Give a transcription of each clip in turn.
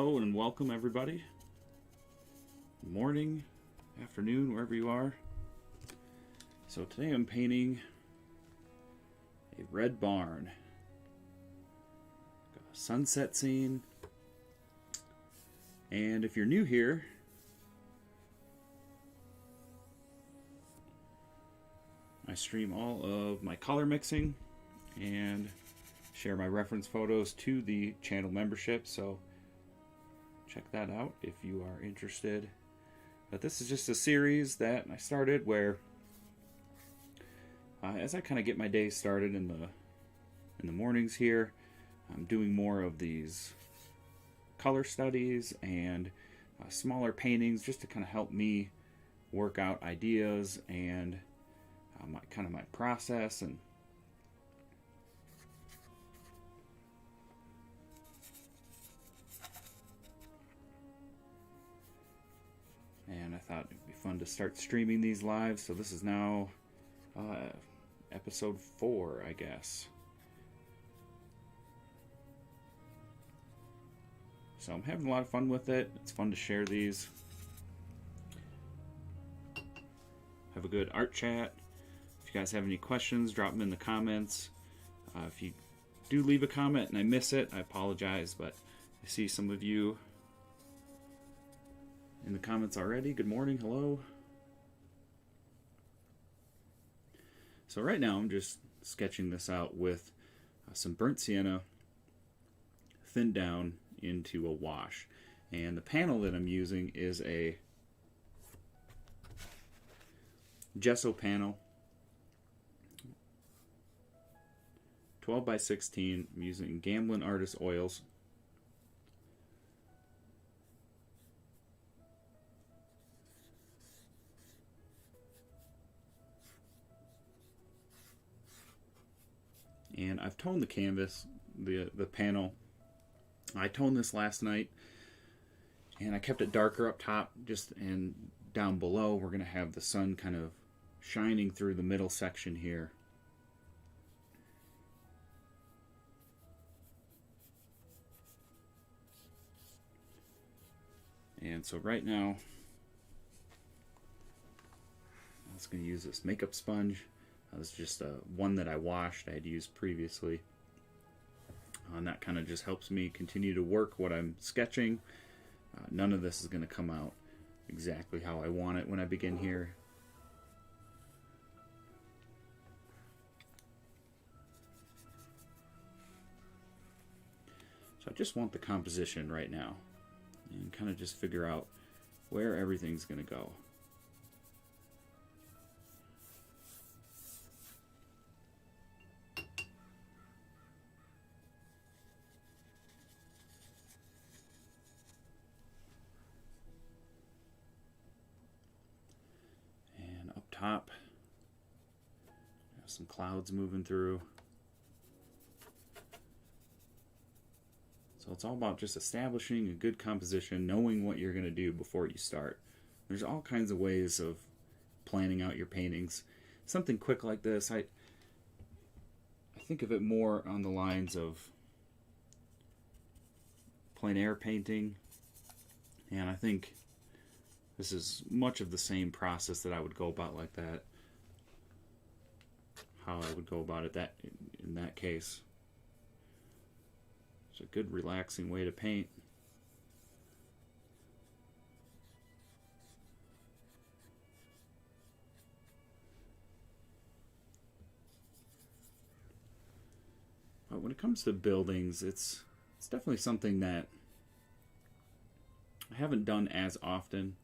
Hello and welcome everybody. Morning, afternoon, wherever you are. So today I'm painting a red barn. Got a sunset scene. And if you're new here, I stream all of my color mixing and share my reference photos to the channel membership, so check that out if you are interested. But this is just a series that I started where as I kind of get my day started in the mornings here, I'm doing more of these color studies and smaller paintings just to kind of help me work out ideas and my process. And I thought it'd be fun to start streaming these live. So this is now episode 4, I guess. So I'm having a lot of fun with it. It's fun to share these. Have a good art chat. If you guys have any questions, drop them in the comments. If you do leave a comment and I miss it, I apologize, but I see some of you in the comments already. Good morning, hello. So right now I'm just sketching this out with some burnt sienna thinned down into a wash. And the panel that I'm using is a gesso panel, 12 by 16. I'm using Gamblin Artist oils. And I've toned the canvas, the panel. I toned this last night, and I kept it darker up top, and down below we're going to have the sun kind of shining through the middle section here. And so right now, I'm just going to use this makeup sponge. This is just one that I washed. I had used previously. And that kind of just helps me continue to work what I'm sketching. None of this is going to come out exactly how I want it when I begin here. So I just want the composition right now and kind of just figure out where everything's going to go. Top, some clouds moving through. So it's all about just establishing a good composition, knowing what you're going to do before you start. There's all kinds of ways of planning out your paintings. Something quick like this, I think of it more on the lines of plein air painting, and I think this is much of the same process that I would go about like that. How I would go about it in that case. It's a good relaxing way to paint. But when it comes to buildings, it's definitely something that I haven't done as often.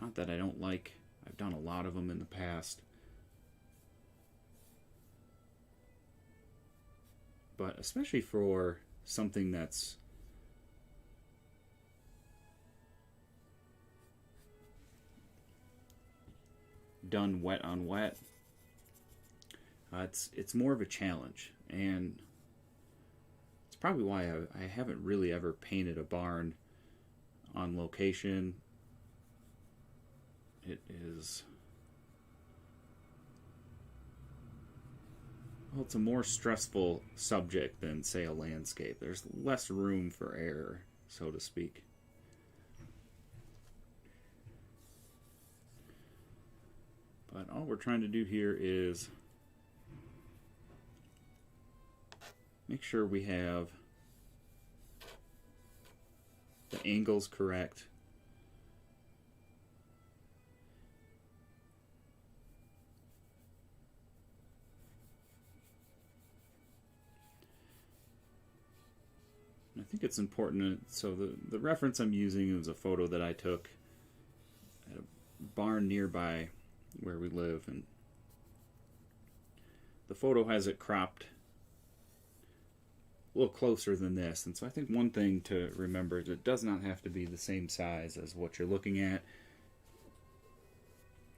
Not that I don't like, I've done a lot of them in the past. But especially for something that's done wet on wet, it's more of a challenge. And it's probably why I haven't really ever painted a barn on location. It is, well, it's a more stressful subject than, say, a landscape. There's less room for error so to speak. But all we're trying to do here is make sure we have the angles correct. I think it's important. So the reference I'm using is a photo that I took at a barn nearby where we live, and the photo has it cropped a little closer than this. And so I think one thing to remember is it does not have to be the same size as what you're looking at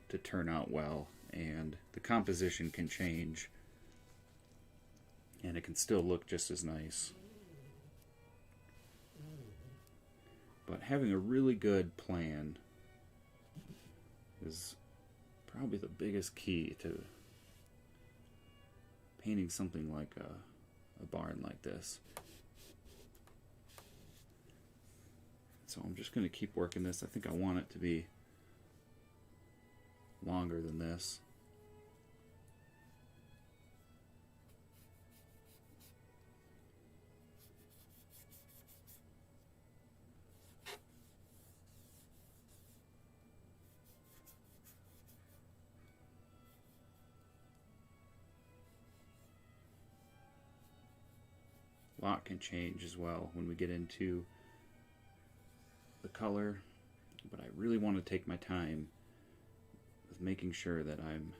to turn out well, and the composition can change and it can still look just as nice. But having a really good plan is probably the biggest key to painting something like a barn like this. So I'm just going to keep working this. I think I want it to be longer than this. A lot can change as well when we get into the color, but I really want to take my time with making sure that I'm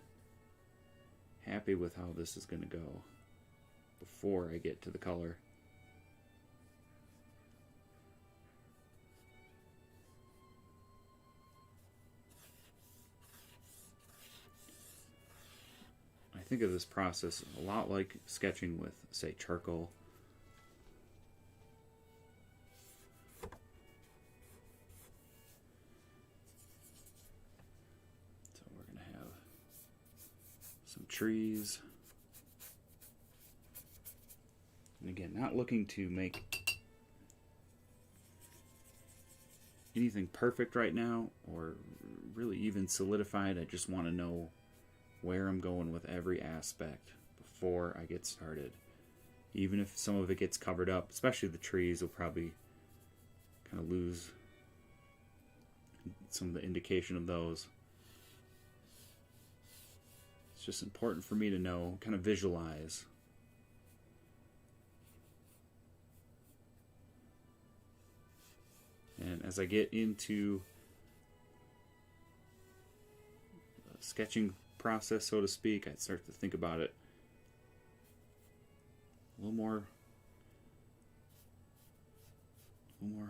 happy with how this is going to go before I get to the color. I think of this process a lot like sketching with, say, charcoal. Some trees. And again, not looking to make anything perfect right now or really even solidified. I just want to know where I'm going with every aspect before I get started. Even if some of it gets covered up, especially the trees, will probably kind of lose some of the indication of those. It's just important for me to know, kind of visualize. And as I get into the sketching process, so to speak, I start to think about it a little more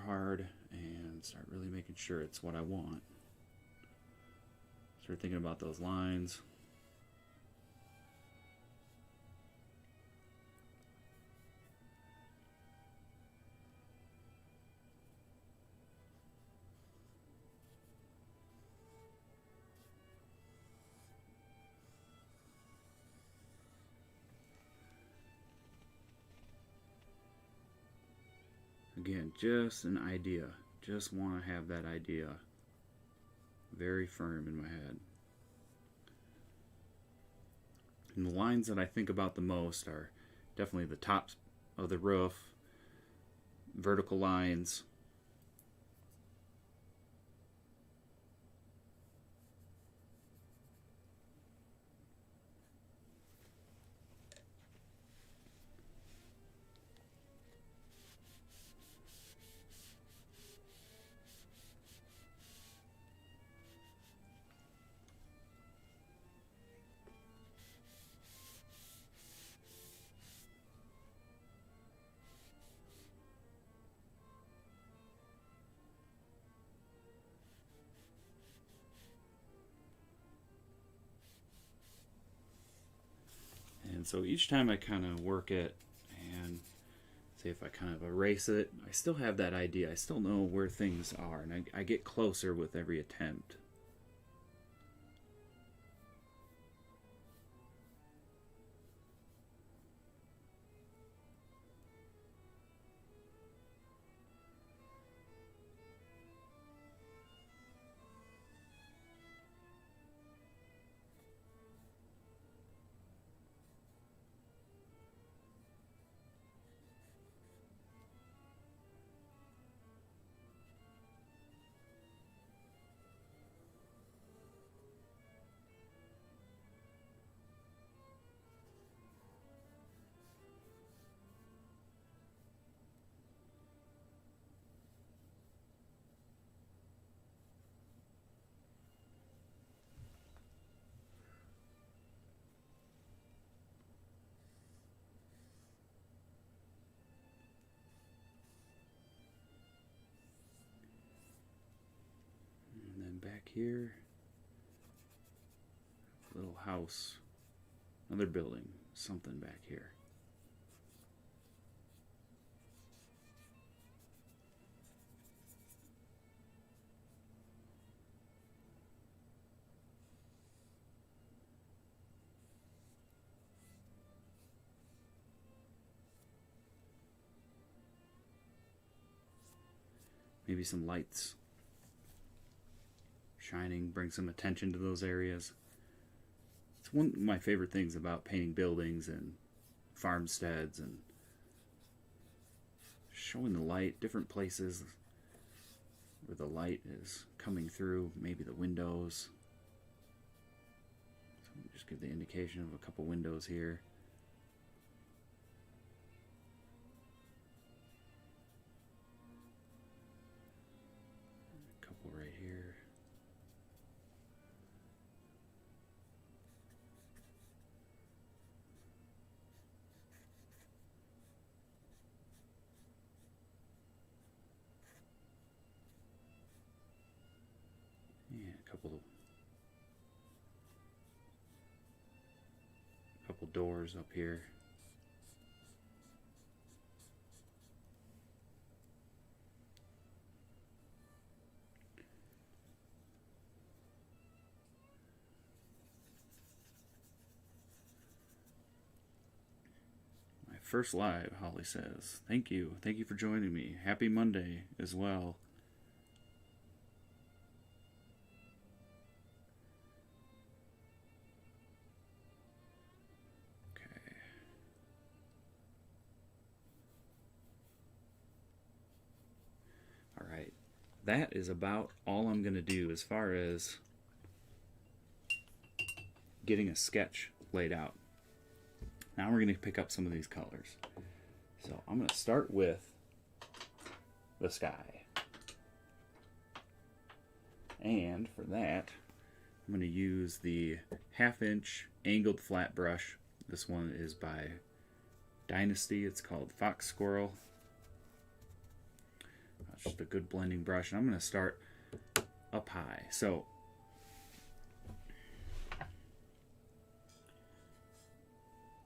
hard and start really making sure it's what I want. Start thinking about those lines. Again, just an idea. Just want to have that idea very firm in my head. And the lines that I think about the most are definitely the top of the roof, vertical lines, and so each time I kind of work it and say if I kind of erase it, I still have that idea. I still know where things are, and I get closer with every attempt. here. Little house. Another building. Something back here. Maybe some lights shining, bring some attention to those areas. It's one of my favorite things about painting buildings and farmsteads and showing the light, different places where the light is coming through, maybe the windows. So just give the indication of a couple windows here. Right here. Yeah, a couple doors up here. First live, Holly says. Thank you. Thank you for joining me. Happy Monday as well. Okay. All right. That is about all I'm going to do as far as getting a sketch laid out. Now we're going to pick up some of these colors. So I'm going to start with the sky. And for that, I'm going to use the 1/2 inch angled flat brush. This one is by Dynasty. It's called Fox Squirrel. That's just a good blending brush. And I'm going to start up high. So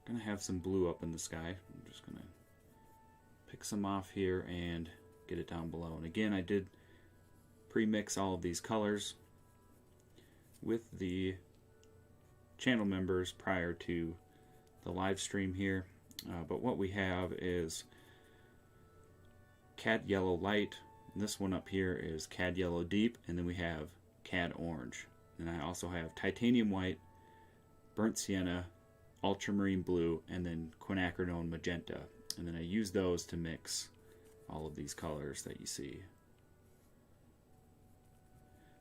gonna have some blue up in the sky. I'm just gonna pick some off here and get it down below. And again, I did pre-mix all of these colors with the channel members prior to the live stream here. But what we have is Cad Yellow Light. And this one up here is Cad Yellow Deep, and then we have Cad Orange. And I also have Titanium White, Burnt Sienna, Ultramarine Blue, and then Quinacridone Magenta. And then I use those to mix all of these colors that you see.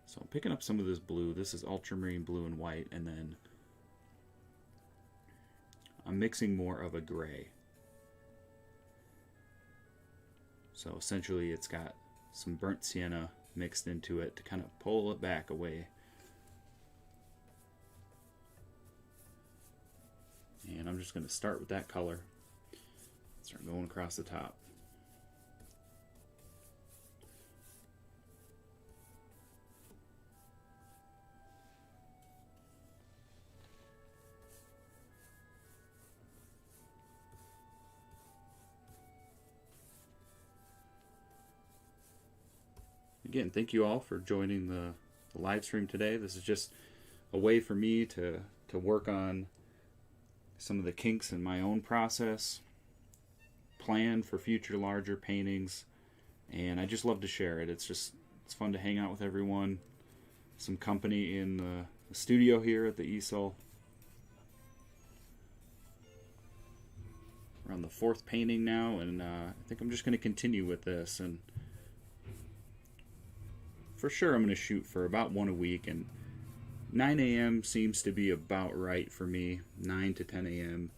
So I'm picking up some of this blue. This is Ultramarine Blue and White, and then I'm mixing more of a gray. So essentially it's got some Burnt Sienna mixed into it to kind of pull it back away. And I'm just going to start with that color. Start going across the top. Again, thank you all for joining the live stream today. This is just a way for me to work on some of the kinks in my own process, plan for future larger paintings, and I just love to share it. It's fun to hang out with everyone, some company in the studio here at the easel. We're on the 4th painting now, and I think I'm just going to continue with this, and for sure I'm going to shoot for about 1 a week, and 9 a.m. seems to be about right for me. 9 to 10 a.m.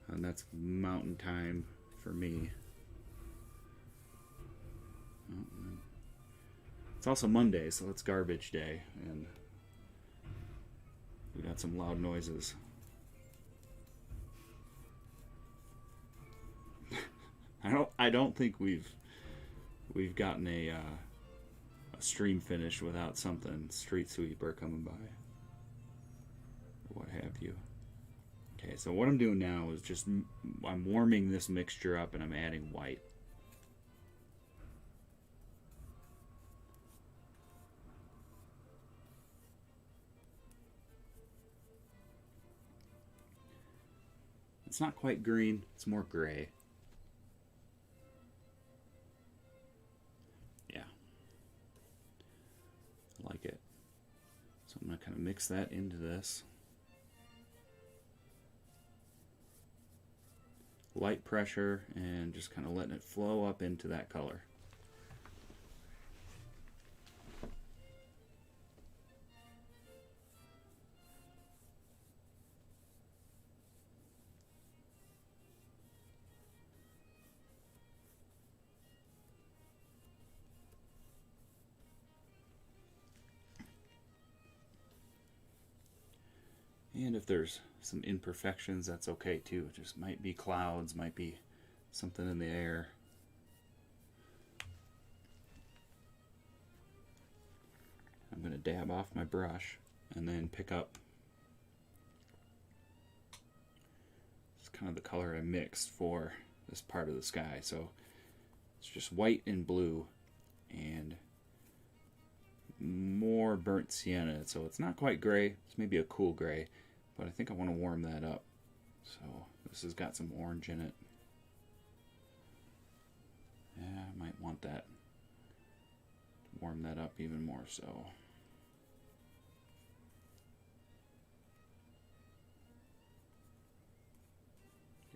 And that's mountain time for me. It's also Monday, so it's garbage day, and we got some loud noises. I don't think we've gotten a a stream finish without something street sweeper coming by, or what have you. Okay, so what I'm doing now is just I'm warming this mixture up and I'm adding white. It's not quite green, it's more gray. Yeah, I like it. So I'm going to kind of mix that into this. Light pressure and just kind of letting it flow up into that color. And if there's some imperfections, that's okay too. It just might be clouds, might be something in the air. I'm going to dab off my brush and then pick up it's kind of the color I mixed for this part of the sky. So it's just white and blue and more burnt sienna. So it's not quite gray, it's maybe a cool gray, but I think I want to warm that up. So this has got some orange in it. Yeah, I might want that to warm that up even more so.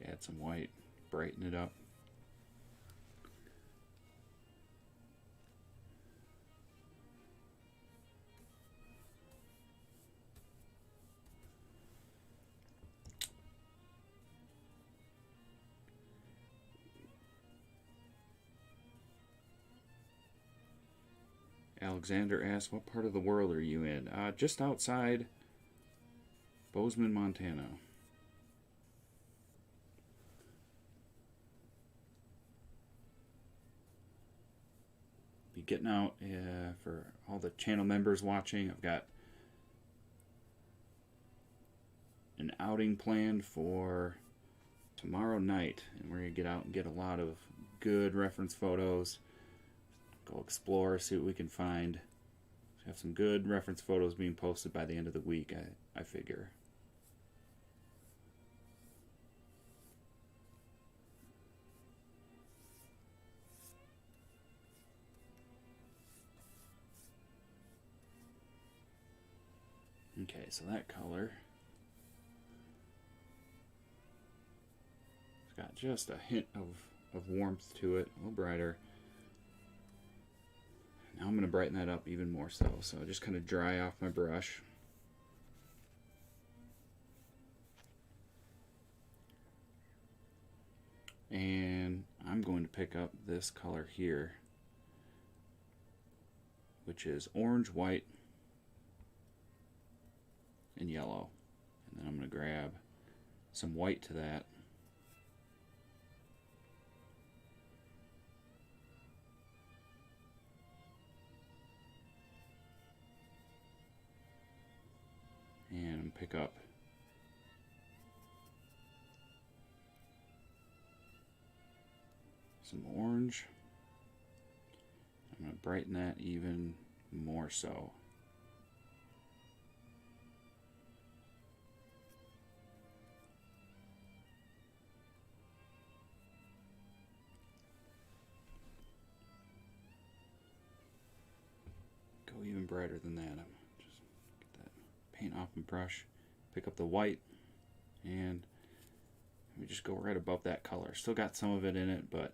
Add some white, brighten it up. Alexander asks, what part of the world are you in? Just outside Bozeman, Montana. Be getting out for all the channel members watching. I've got an outing planned for tomorrow night, and we're going to get out and get a lot of good reference photos. Go explore, see what we can find. Have some good reference photos being posted by the end of the week, I figure. Okay, so that color, it's got just a hint of warmth to it, a little brighter. Now I'm going to brighten that up even more so. So I just kind of dry off my brush. And I'm going to pick up this color here, which is orange, white, and yellow. And then I'm going to grab some white to that. And pick up some orange. I'm going to brighten that even more so. Go even brighter than that. Just get that paint off my brush, pick up the white, and we just go right above that color. Still got some of it in it, but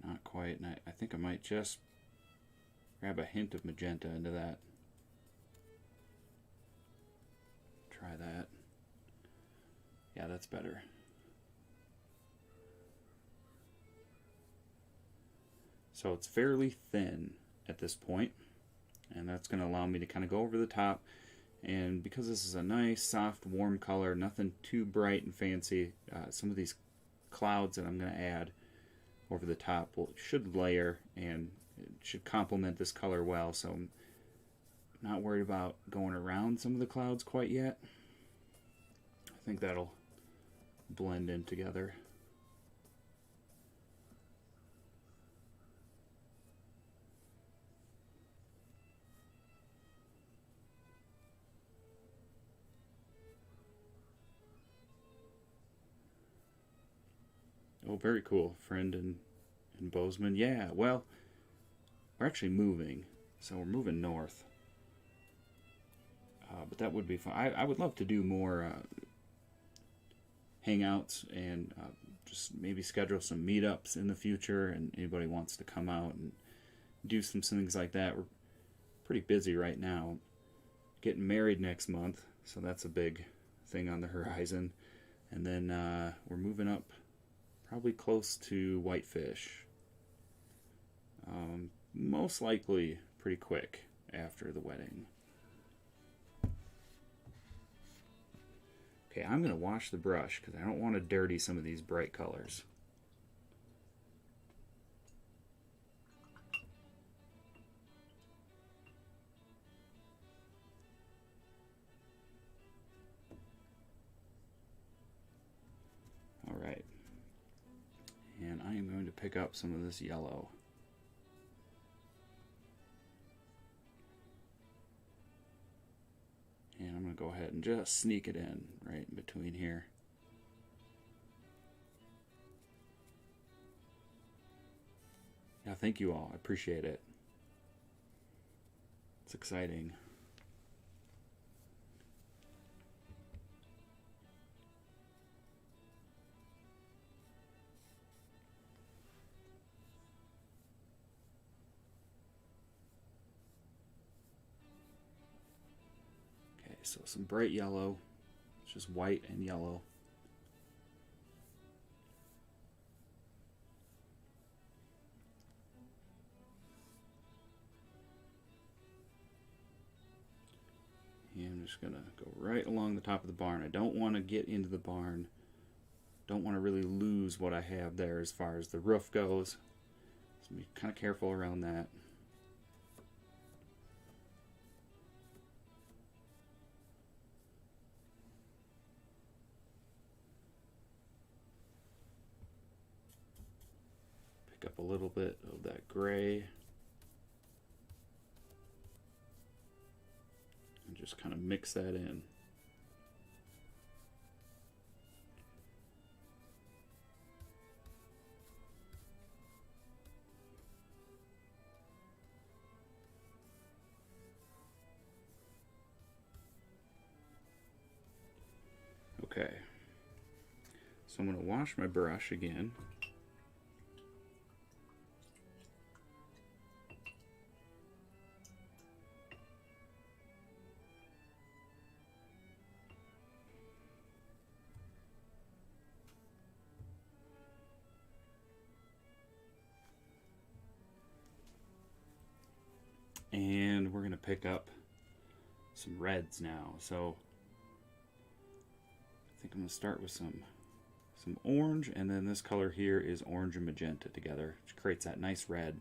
not quite. And I think I might just grab a hint of magenta into that. Try that. Yeah, that's better. So it's fairly thin at this point, and that's going to allow me to kind of go over the top. And because this is a nice, soft, warm color, nothing too bright and fancy, some of these clouds that I'm going to add over the top should layer, and it should complement this color well, so I'm not worried about going around some of the clouds quite yet. I think that'll blend in together. Oh, very cool. Friend in Bozeman. Yeah, well, we're actually moving, so we're moving north. But that would be fun. I would love to do more hangouts and just maybe schedule some meetups in the future, and anybody wants to come out and do some things like that. We're pretty busy right now. Getting married next month, so that's a big thing on the horizon. And then we're moving up probably close to Whitefish. Most likely pretty quick after the wedding. Okay, I'm going to wash the brush because I don't want to dirty some of these bright colors. All right. And I am going to pick up some of this yellow. And I'm going to go ahead and just sneak it in right in between here. Yeah, thank you all. I appreciate it. It's exciting. So some bright yellow, it's just white and yellow. And I'm just gonna go right along the top of the barn. I don't want to get into the barn. Don't want to really lose what I have there as far as the roof goes. So be kind of careful around that. Up a little bit of that gray and just kind of mix that in. Okay, so I'm going to wash my brush again. And we're going to pick up some reds now. So I think I'm going to start with some orange, and then this color here is orange and magenta together, which creates that nice red.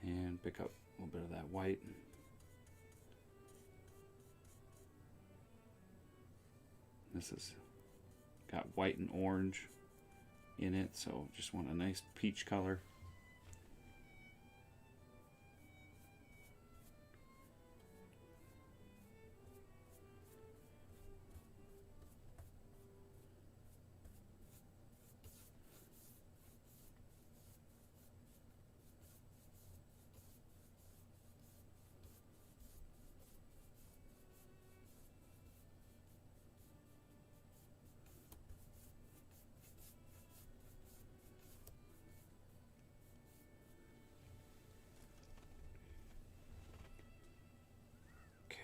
And pick up a little bit of that white. This has got white and orange in it, so just want a nice peach color.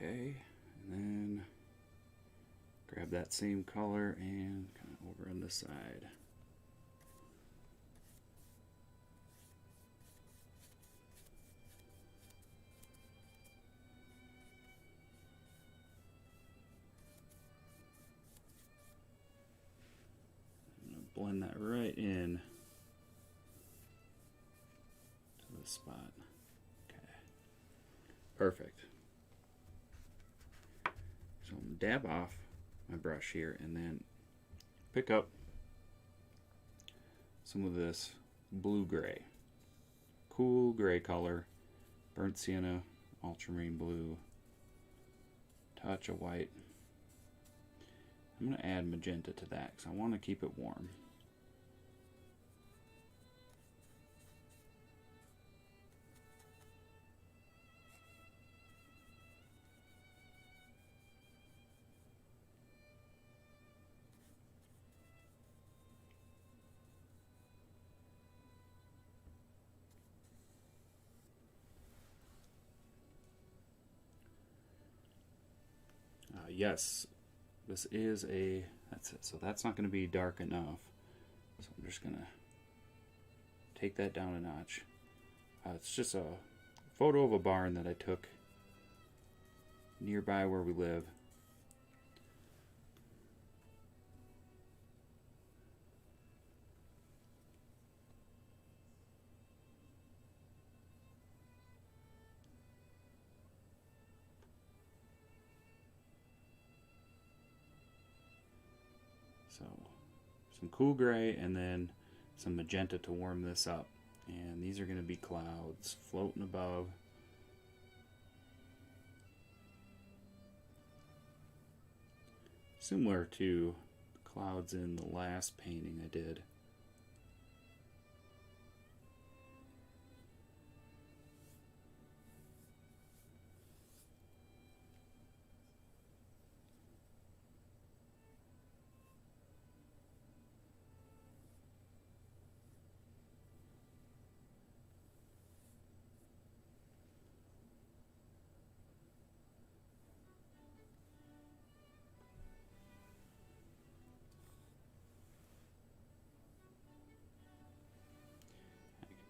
Okay, and then grab that same color and kind of over on this side. blend that right in to this spot. Okay, perfect. So I'm gonna dab off my brush here and then pick up some of this blue-gray. Cool gray color, burnt sienna, ultramarine blue, touch of white. I'm going to add magenta to that because I want to keep it warm. Yes, this is a, that's it. So that's not going to be dark enough. So I'm just going to take that down a notch. It's just a photo of a barn that I took nearby where we live. So some cool gray and then some magenta to warm this up. And these are going to be clouds floating above. Similar to clouds in the last painting I did.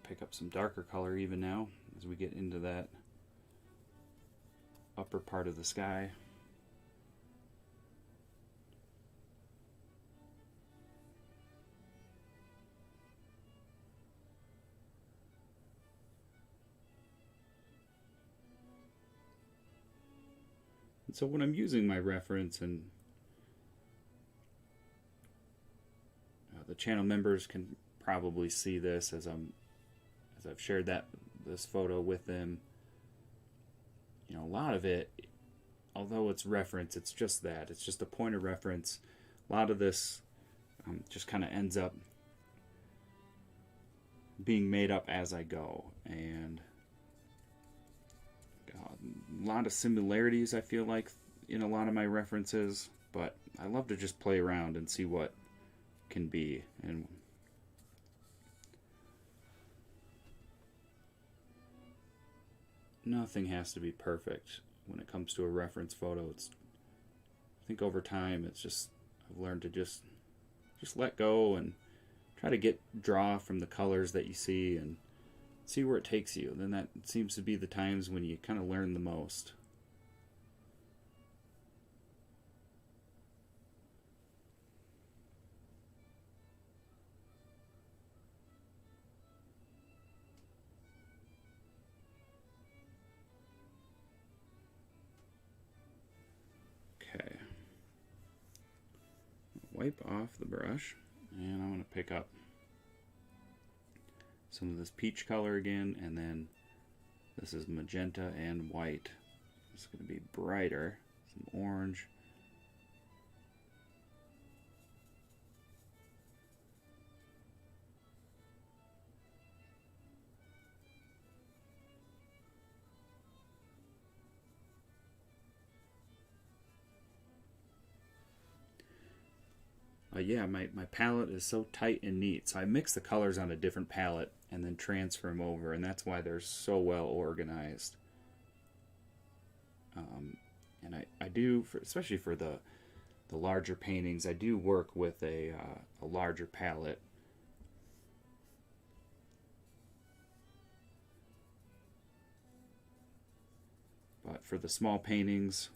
Pick up some darker color even now as we get into that upper part of the sky. And so when I'm using my reference, and the channel members can probably see this as I've shared this photo with them. You know, a lot of it, although it's reference, it's just that. It's just a point of reference. A lot of this just kind of ends up being made up as I go. And a lot of similarities, I feel like, in a lot of my references. But I love to just play around and see what can be. And nothing has to be perfect when it comes to a reference photo. I think over time, it's just, I've learned to just let go and try to draw from the colors that you see and see where it takes you. Then that seems to be the times when you kind of learn the most. Okay. Wipe off the brush, and I'm going to pick up some of this peach color again, and then this is magenta and white. It's going to be brighter, some orange. Yeah, my palette is so tight and neat. So I mix the colors on a different palette and then transfer them over, and that's why they're so well organized. And I do, especially for the larger paintings, I do work with a larger palette. But for the small paintings,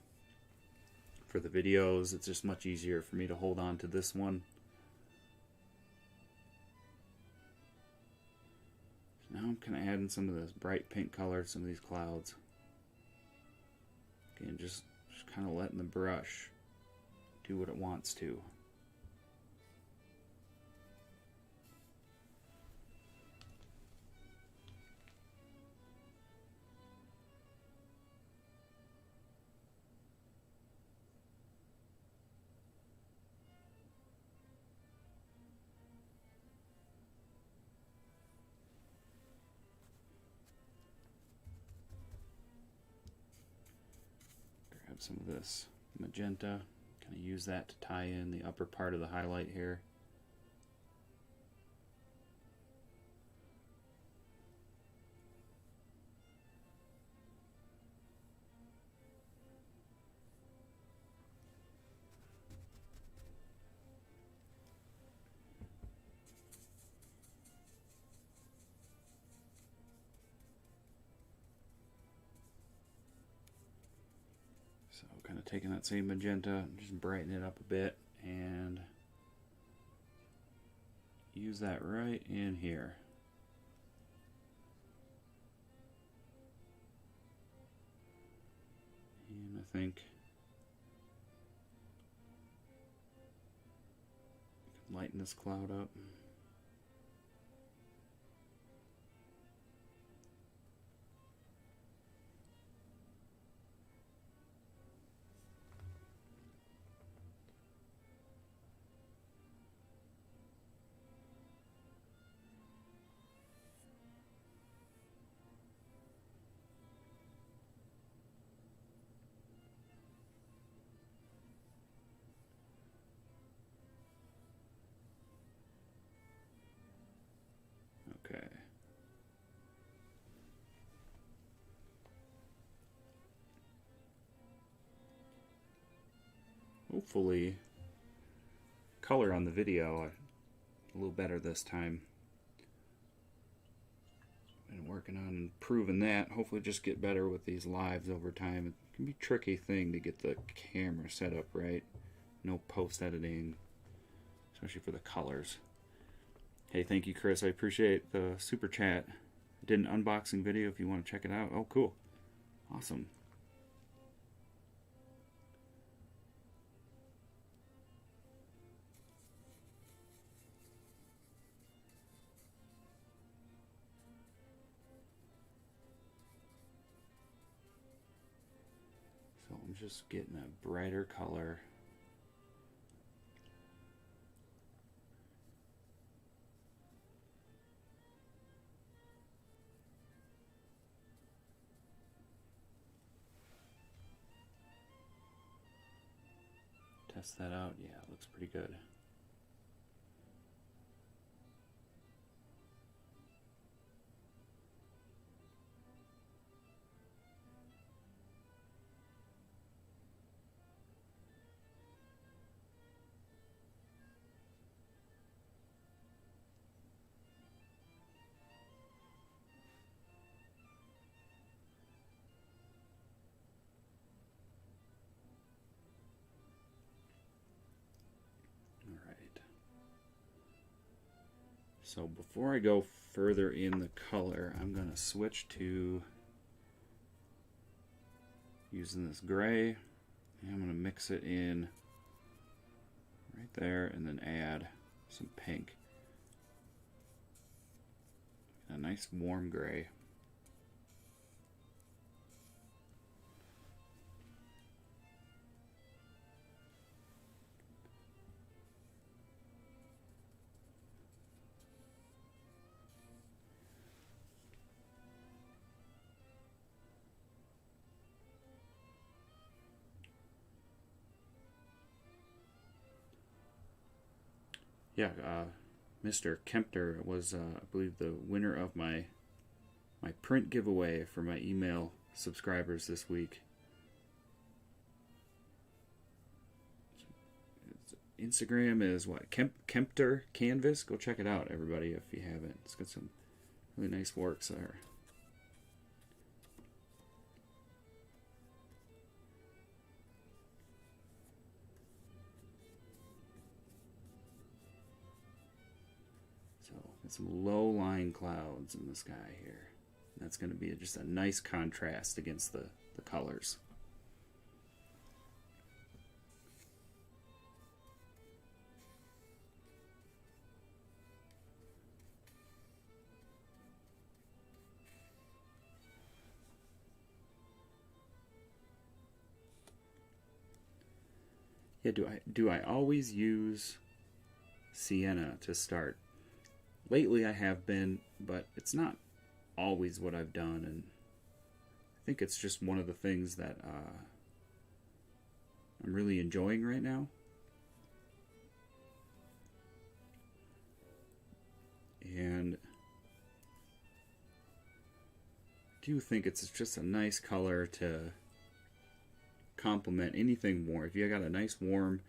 for the videos, it's just much easier for me to hold on to this one. Now I'm kind of adding some of this bright pink color to some of these clouds. Again, just kind of letting the brush do what it wants to. Grab some of this magenta, kind of use that to tie in the upper part of the highlight here. So kind of taking that same magenta and just brighten it up a bit and use that right in here. And I think I can lighten this cloud up. Okay. Hopefully, color on the video a little better this time. Been working on improving that. Hopefully just get better with these lives over time. It can be a tricky thing to get the camera set up right. No post editing, especially for the colors. Hey, thank you, Chris. I appreciate the super chat. I did an unboxing video if you want to check it out. Oh, cool. Awesome. So I'm just getting a brighter color. Test that out. Yeah, it looks pretty good. So before I go further in the color, I'm going to switch to using this gray. And I'm going to mix it in right there and then add some pink. A nice warm gray. Yeah, Mr. Kempter was, I believe, the winner of my print giveaway for my email subscribers this week. Instagram is what? Kempter Canvas. Go check it out, everybody, if you haven't. It's got some really nice works there. Got some low-lying clouds in the sky here. That's going to be just a nice contrast against the colors. Yeah, do I always use sienna to start? Lately I have been, but it's not always what I've done, and I think it's just one of the things that I'm really enjoying right now. And I do think it's just a nice color to complement anything warm. If you got a nice warm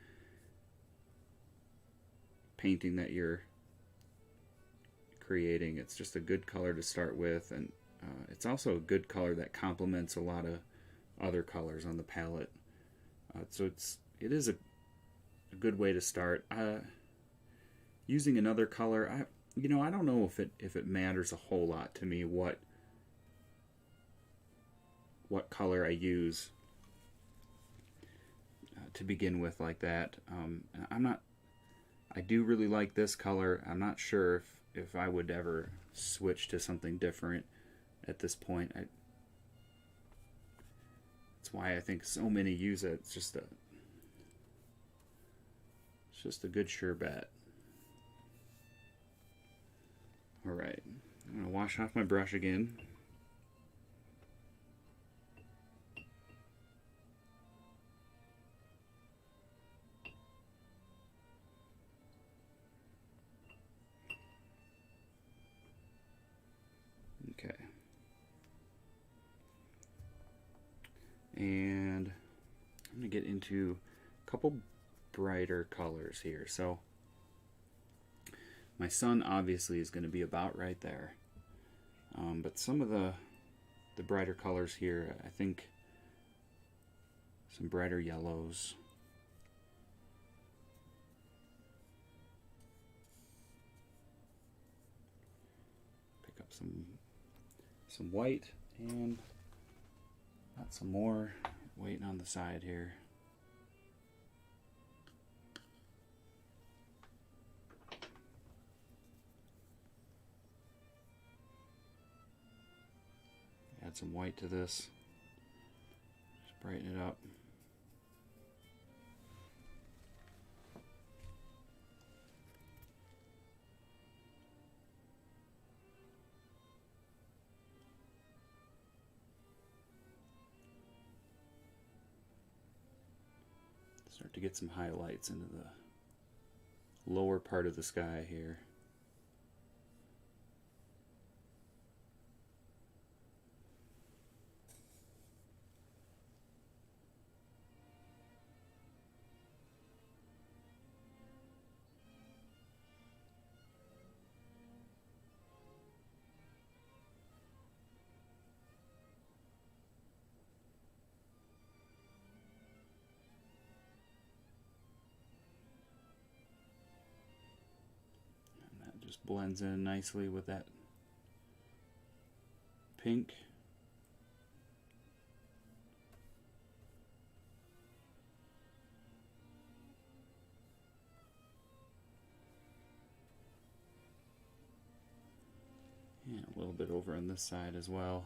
painting that you're creating, it's just a good color to start with, and it's also a good color that complements a lot of other colors on the palette. So it is a good way to start. Using another color, I don't know if it matters a whole lot to me what color I use to begin with like that. I do really like this color. I'm not sure if I would ever switch to something different at this point. That's why I think so many use it. It's just a good sure bet. Alright, I'm going to wash off my brush again. Okay. And I'm going to get into a couple brighter colors here. So my sun obviously is going to be about right there. But some of the brighter colors here, I think some brighter yellows. Pick up some white and got some more waiting on the side here. Add some white to this. Just brighten it up. Start to get some highlights into the lower part of the sky here. Just blends in nicely with that pink. And a little bit over on this side as well.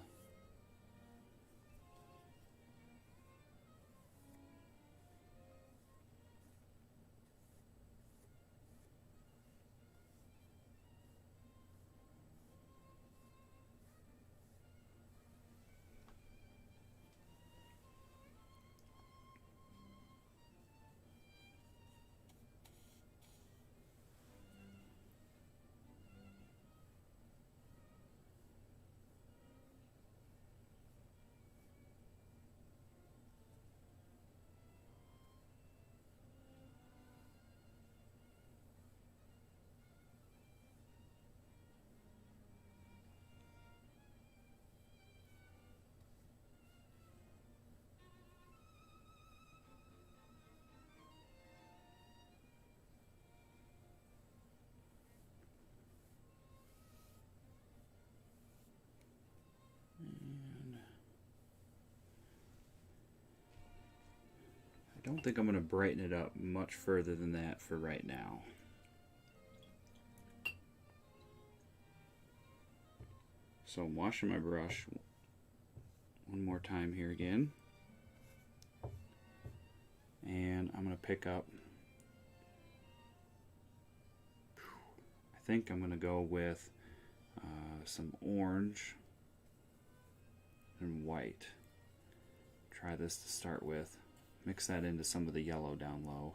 don't think I'm going to brighten it up much further than that for right now. So I'm washing my brush one more time here again. And I'm going to pick up, I think I'm going to go with some orange and white. Try this to start with. Mix that into some of the yellow down low.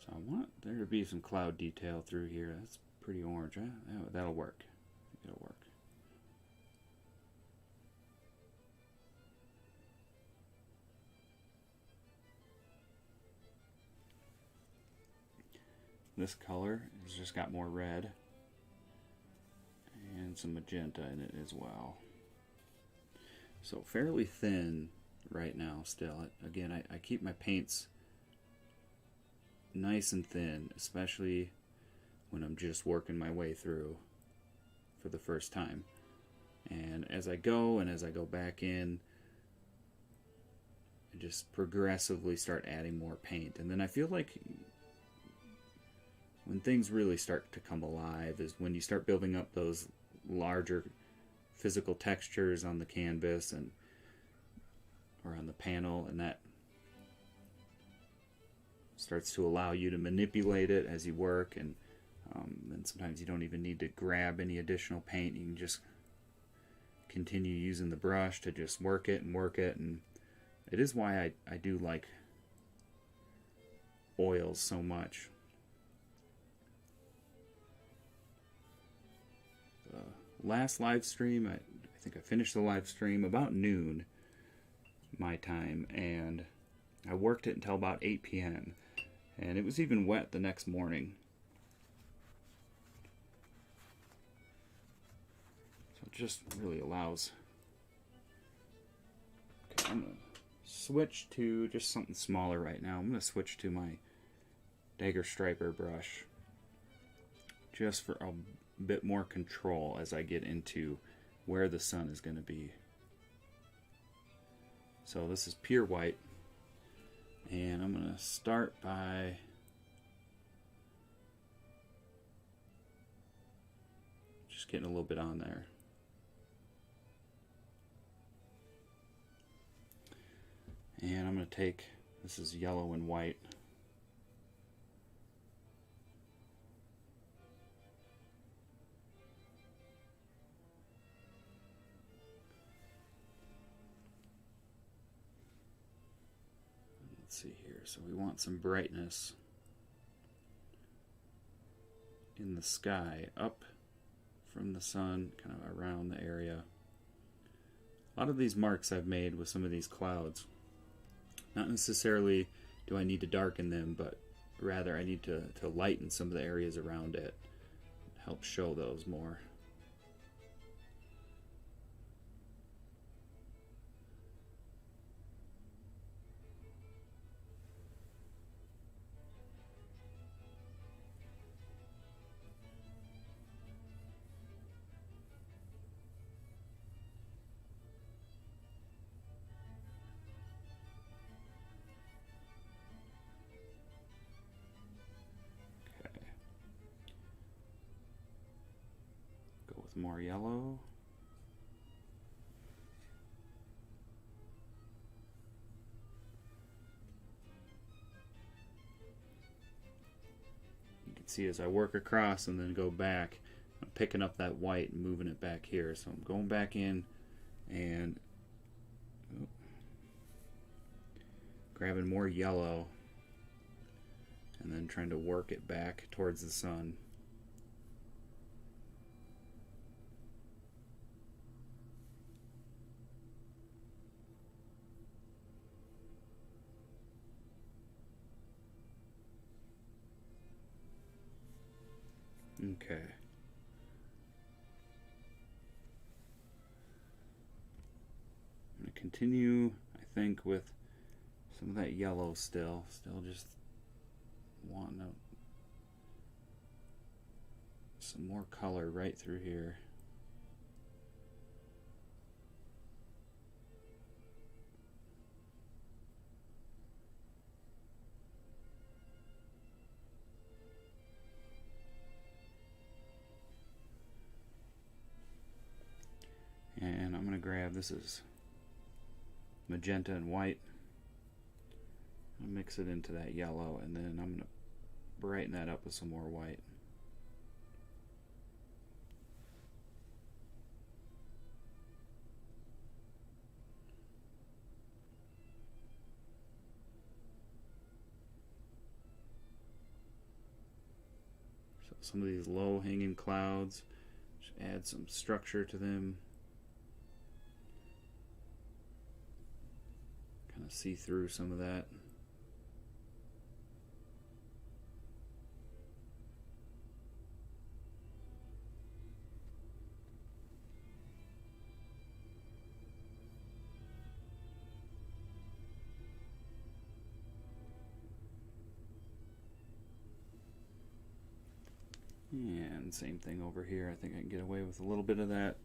So I want there to be some cloud detail through here. That's pretty orange, huh? That'll work. I think it'll work. This color has just got more red and some magenta in it as well. So fairly thin right now still. Again, I keep my paints nice and thin, especially when I'm just working my way through for the first time. And as I go back in, I just progressively start adding more paint. And then I feel like when things really start to come alive is when you start building up those larger physical textures on the canvas and or on the panel, and that starts to allow you to manipulate it as you work, and sometimes you don't even need to grab any additional paint. You can just continue using the brush to just work it, and it is why I do like oils so much. Last live stream, I think I finished the live stream about noon my time, and I worked it until about 8 p.m. and it was even wet the next morning. So it just really allows. Okay, I'm going to switch to just something smaller right now. I'm going to switch to my Dagger Striper brush just for a bit more control as I get into where the sun is going to be. So this is pure white, and I'm going to start by just getting a little bit on there. And I'm going to take, this is yellow and white, see here. So we want some brightness in the sky, up from the sun, kind of around the area. A lot of these marks I've made with some of these clouds. Not necessarily do I need to darken them, but rather I need to lighten some of the areas around it. Help show those more. More yellow. You can see as I work across and then go back, I'm picking up that white and moving it back here. So I'm going back in and grabbing more yellow and then trying to work it back towards the sun. Okay. I'm going to continue, I think, with some of that yellow still. Still just wanting to some more color right through here. And I'm going to grab, this is magenta and white. I'll mix it into that yellow, and then I'm going to brighten that up with some more white. So some of these low hanging clouds, just add some structure to them. Kind of see through some of that. And same thing over here. I think I can get away with a little bit of that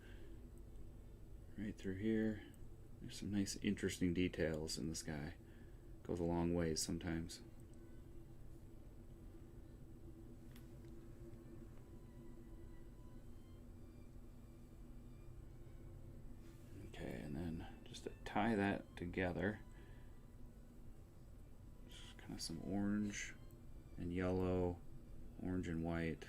right through here. There's some nice interesting details in the sky. Goes a long ways sometimes. Okay, and then just to tie that together, just kind of some orange and yellow, orange and white.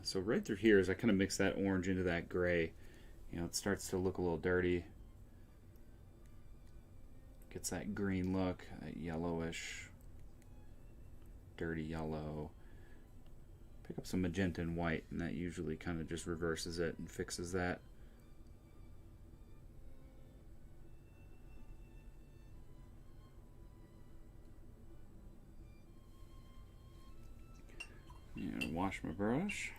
So right through here, as I kind of mix that orange into that gray, you know, it starts to look a little dirty. Gets that green look, that yellowish, dirty yellow. Pick up some magenta and white, and that usually kind of just reverses it and fixes that. And wash my brush.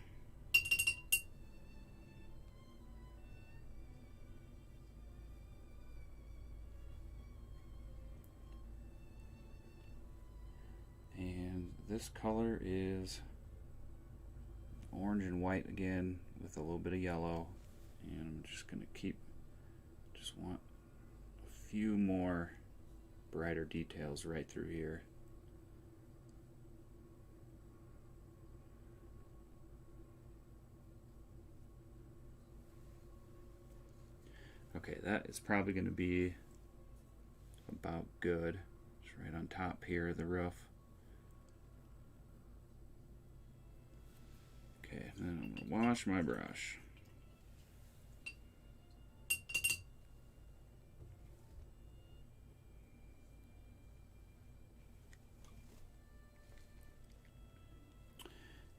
And this color is orange and white again with a little bit of yellow. And I'm just going to just want a few more brighter details right through here. Okay, that is probably going to be about good. Just right on top here of the roof. Okay, then I'm going to wash my brush.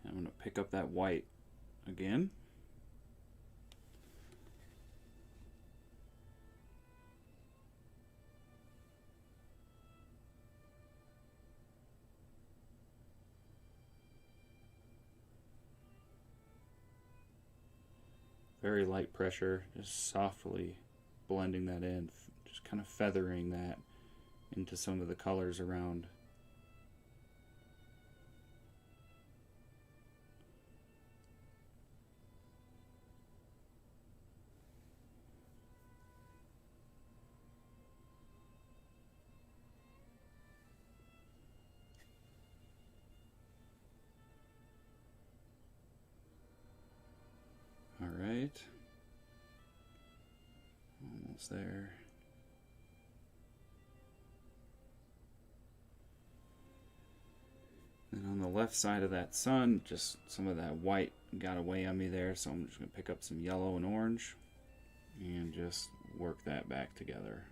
I'm going to pick up that white again. Very light pressure, just softly blending that in, just kind of feathering that into some of the colors around. All right, almost there. And on the left side of that sun, just some of that white got away on me there, so I'm just going to pick up some yellow and orange and just work that back together.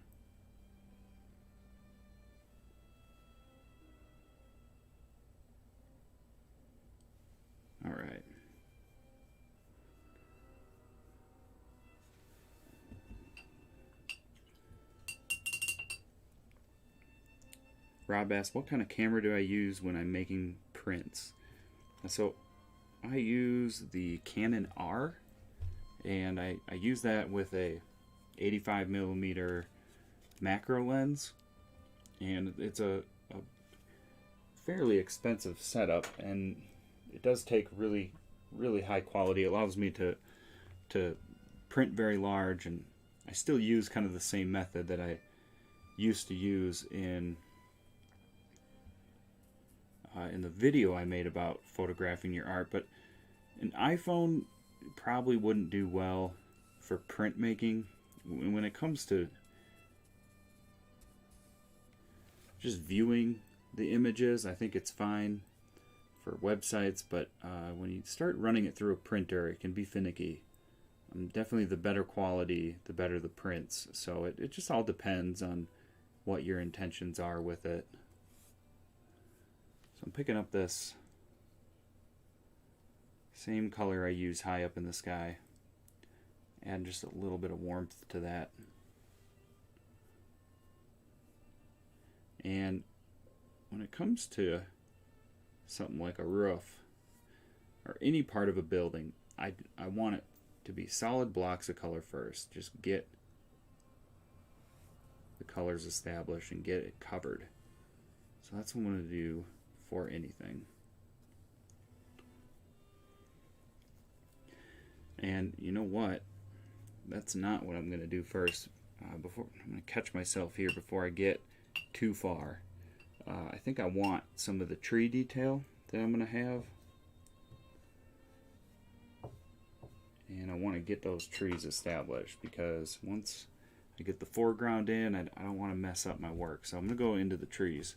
All right. Rob asked, what kind of camera do I use when I'm making prints? So I use the Canon R, and I use that with a 85mm macro lens, and it's a fairly expensive setup, and it does take really high quality. It allows me to print very large, and I still use kind of the same method that I used to use in the video I made about photographing your art. But an iPhone probably wouldn't do well for printmaking. When it comes to just viewing the images, I think it's fine for websites, but when you start running it through a printer, it can be finicky. Definitely the better quality, the better the prints. So it just all depends on what your intentions are with it. So I'm picking up this same color I use high up in the sky. Add just a little bit of warmth to that. And when it comes to something like a roof or any part of a building, I want it to be solid blocks of color first. Just get the colors established and get it covered. So that's what I'm going to do for anything. And you know what? That's not what I'm going to do first. Before I'm going to catch myself here before I get too far. I think I want some of the tree detail that I'm going to have. And I want to get those trees established, because once I get the foreground in, I don't want to mess up my work. So I'm going to go into the trees.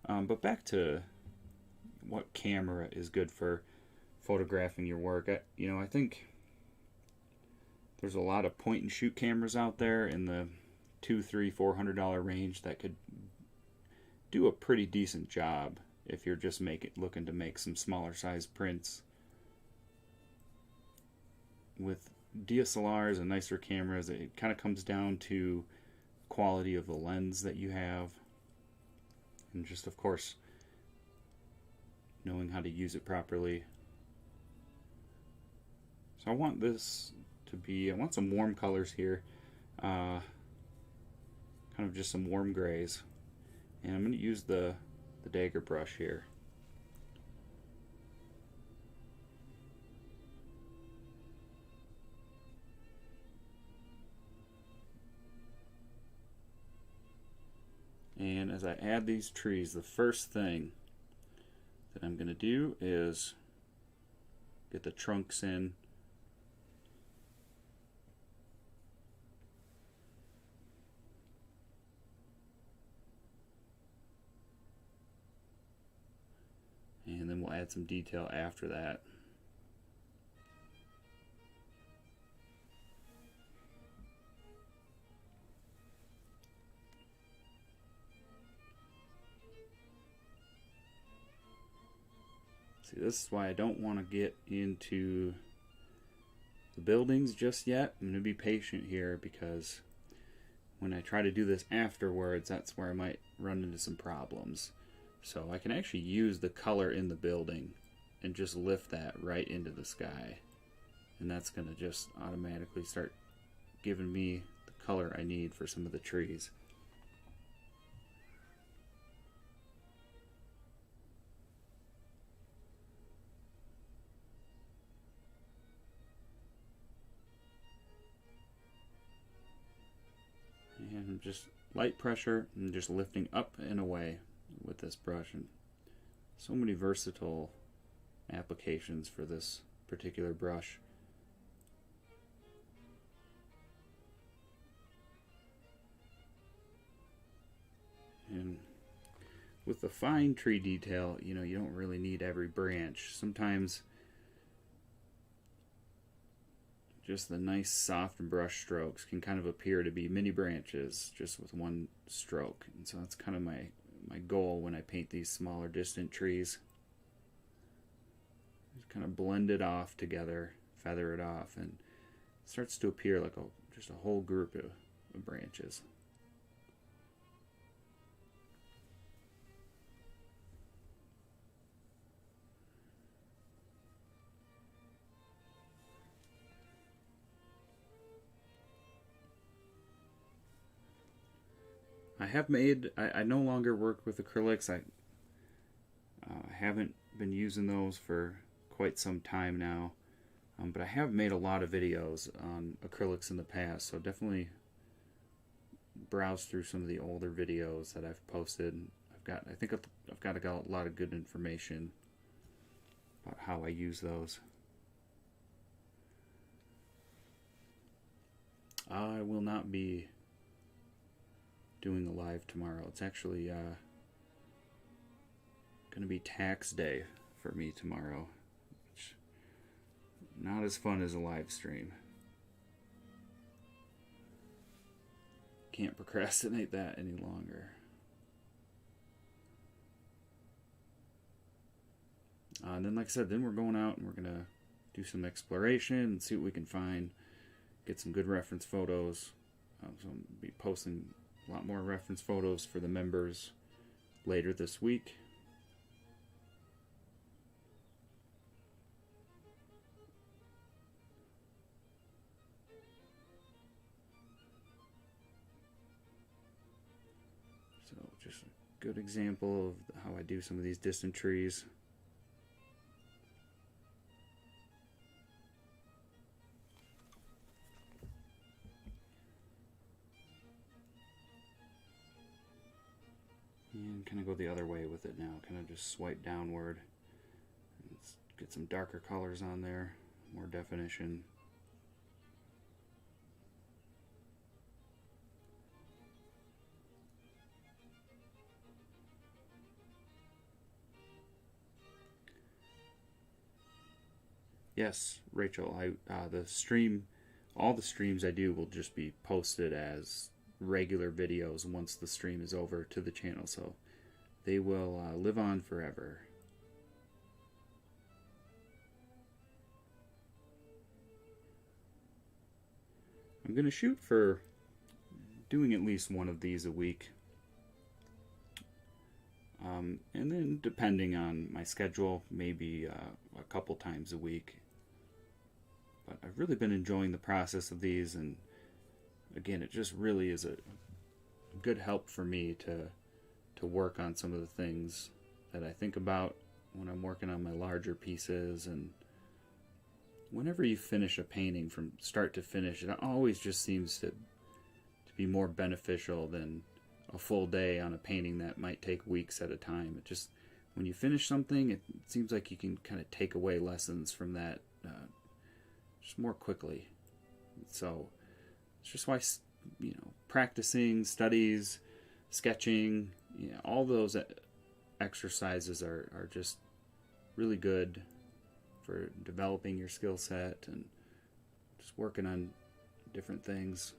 But back to what camera is good for photographing your work. I think there's a lot of point and shoot cameras out there in the $200, $300, $400 range that could do a pretty decent job if you're just looking to make some smaller size prints. With DSLRs and nicer cameras, it kind of comes down to quality of the lens that you have, and just, of course, knowing how to use it properly. So I want this to be, I want some warm colors here, kind of just some warm grays, and I'm going to use the dagger brush here. And as I add these trees, the first thing that I'm going to do is get the trunks in. And then we'll add some detail after that. See, this is why I don't want to get into the buildings just yet. I'm going to be patient here, because when I try to do this afterwards, that's where I might run into some problems. So I can actually use the color in the building and just lift that right into the sky. And that's going to just automatically start giving me the color I need for some of the trees. And just light pressure and just lifting up and away with this brush. And so many versatile applications for this particular brush. And with the fine tree detail, you don't really need every branch. Sometimes just the nice soft brush strokes can kind of appear to be mini branches just with one stroke. And so that's kind of my goal when I paint these smaller distant trees. Just kind of blend it off together, feather it off, and it starts to appear like just a whole group of branches. have made, I no longer work with acrylics. I haven't been using those for quite some time now. But I have made a lot of videos on acrylics in the past, so definitely browse through some of the older videos that I've posted. I think I've got a lot of good information about how I use those. I will not be doing a live tomorrow. It's actually going to be tax day for me tomorrow. Which, not as fun as a live stream. Can't procrastinate that any longer. And then, like I said, then we're going out and we're going to do some exploration and see what we can find. Get some good reference photos. So I'll be posting a lot more reference photos for the members later this week. So just a good example of how I do some of these distant trees. And kind of go the other way with it now. Kind of just swipe downward. Let's get some darker colors on there. More definition. Yes, Rachel, the stream, all the streams I do will just be posted as regular videos once the stream is over to the channel, so they will live on forever. I'm going to shoot for doing at least one of these a week. And then depending on my schedule, maybe a couple times a week. But I've really been enjoying the process of these, and again, it just really is a good help for me to work on some of the things that I think about when I'm working on my larger pieces. And whenever you finish a painting from start to finish, it always just seems to be more beneficial than a full day on a painting that might take weeks at a time. It just, when you finish something, it seems like you can kind of take away lessons from that just more quickly. So it's just why, practicing, studies, sketching, all those exercises are just really good for developing your skill set and just working on different things.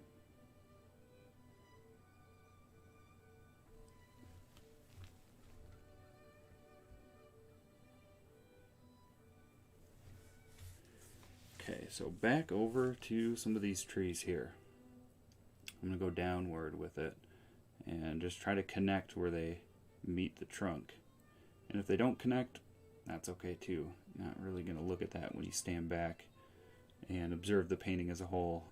Okay, so back over to some of these trees here. I'm going to go downward with it and just try to connect where they meet the trunk. And if they don't connect, that's okay too. Not really going to look at that when you stand back and observe the painting as a whole.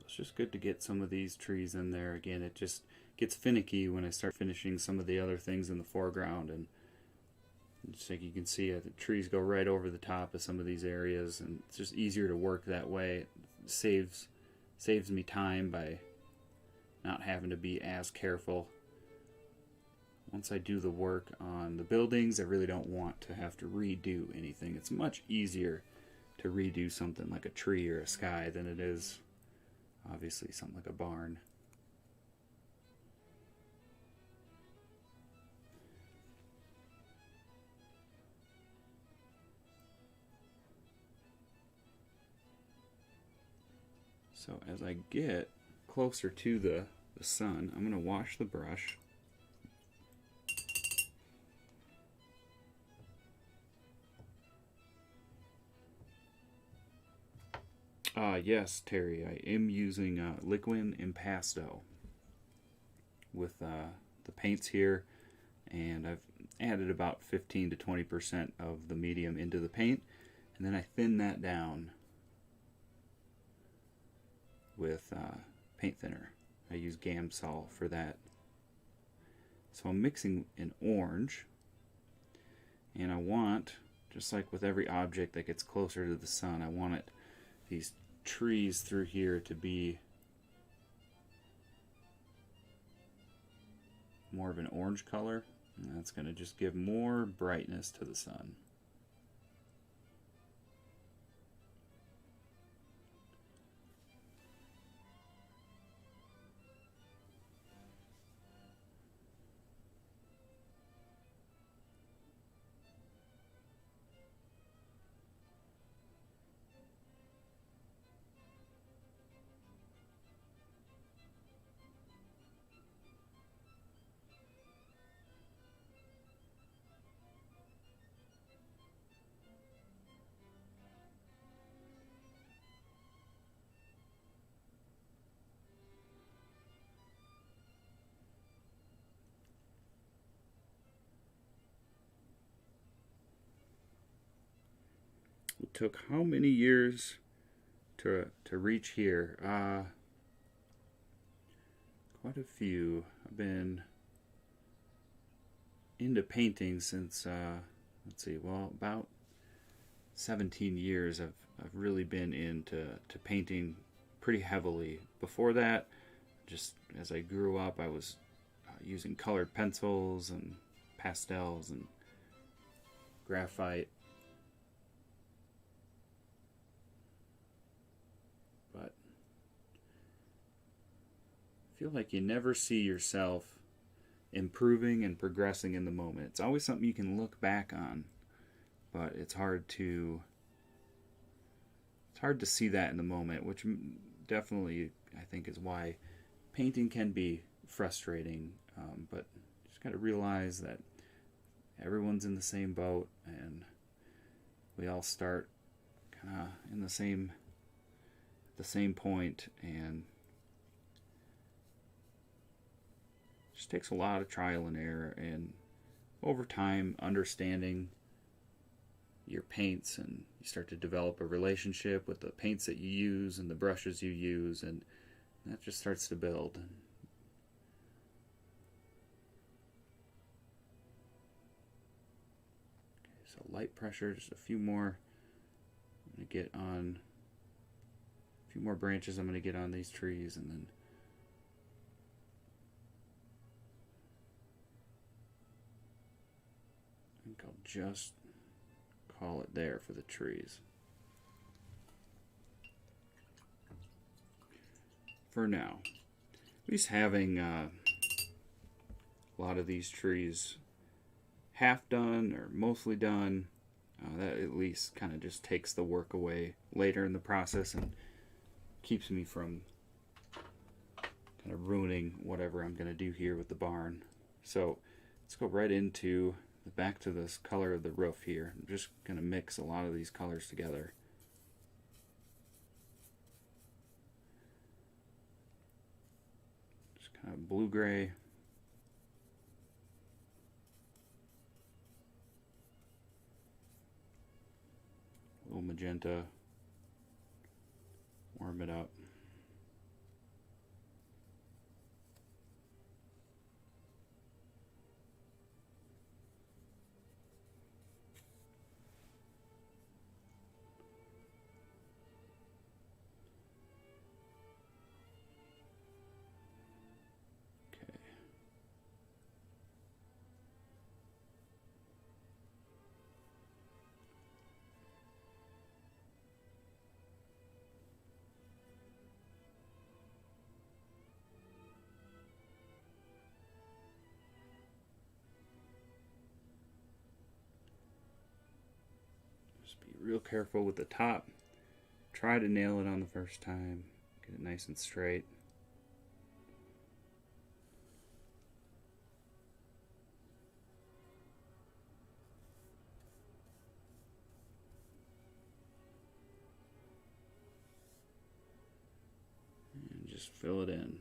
It's just good to get some of these trees in there. Again, it just gets finicky when I start finishing some of the other things in the foreground, and just like you can see, the trees go right over the top of some of these areas, and it's just easier to work that way. It saves me time by not having to be as careful. Once I do the work on the buildings, I really don't want to have to redo anything. It's much easier to redo something like a tree or a sky than it is obviously something like a barn. So as I get closer to the sun, I'm going to wash the brush. Yes, Terry, I am using Liquid Impasto with the paints here, and I've added about 15 to 20% of the medium into the paint, and then I thin that down with paint thinner. I use Gamsol for that. So I'm mixing an orange, and I want, just like with every object that gets closer to the sun, I want these trees through here to be more of an orange color, and that's going to just give more brightness to the sun. It took how many years to reach here? Quite a few. I've been into painting since let's see, well, about 17 years. I've really been into painting pretty heavily. Before that, just as I grew up, I was using colored pencils and pastels and graphite. But I feel like you never see yourself improving and progressing in the moment. It's always something you can look back on, but it's hard to see that in the moment, which definitely I think is why painting can be frustrating. But you just got to realize that everyone's in the same boat, and we all start kind of in the same point, and it just takes a lot of trial and error, and over time understanding your paints, and you start to develop a relationship with the paints that you use and the brushes you use, and that just starts to build. Okay, so light pressure, just a few more. I'm going to get on a few more branches. I'm going to get on these trees, and then I think I'll just call it there for the trees for now. At least having a lot of these trees half done or mostly done, that at least kind of just takes the work away later in the process and keeps me from kind of ruining whatever I'm going to do here with the barn. So let's go right into back to this color of the roof here. I'm just going to mix a lot of these colors together. Just kind of blue-gray. A little magenta. Warm it up. real careful with the top. Try to nail it on the first time. Get it nice and straight. And just fill it in.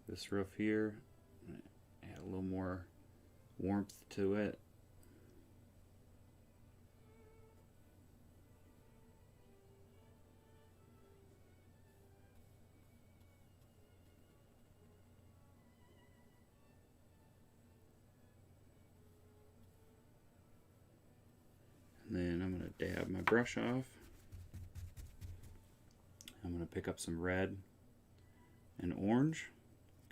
This roof here, add a little more warmth to it. And then I'm going to dab my brush off. I'm going to pick up some red and orange.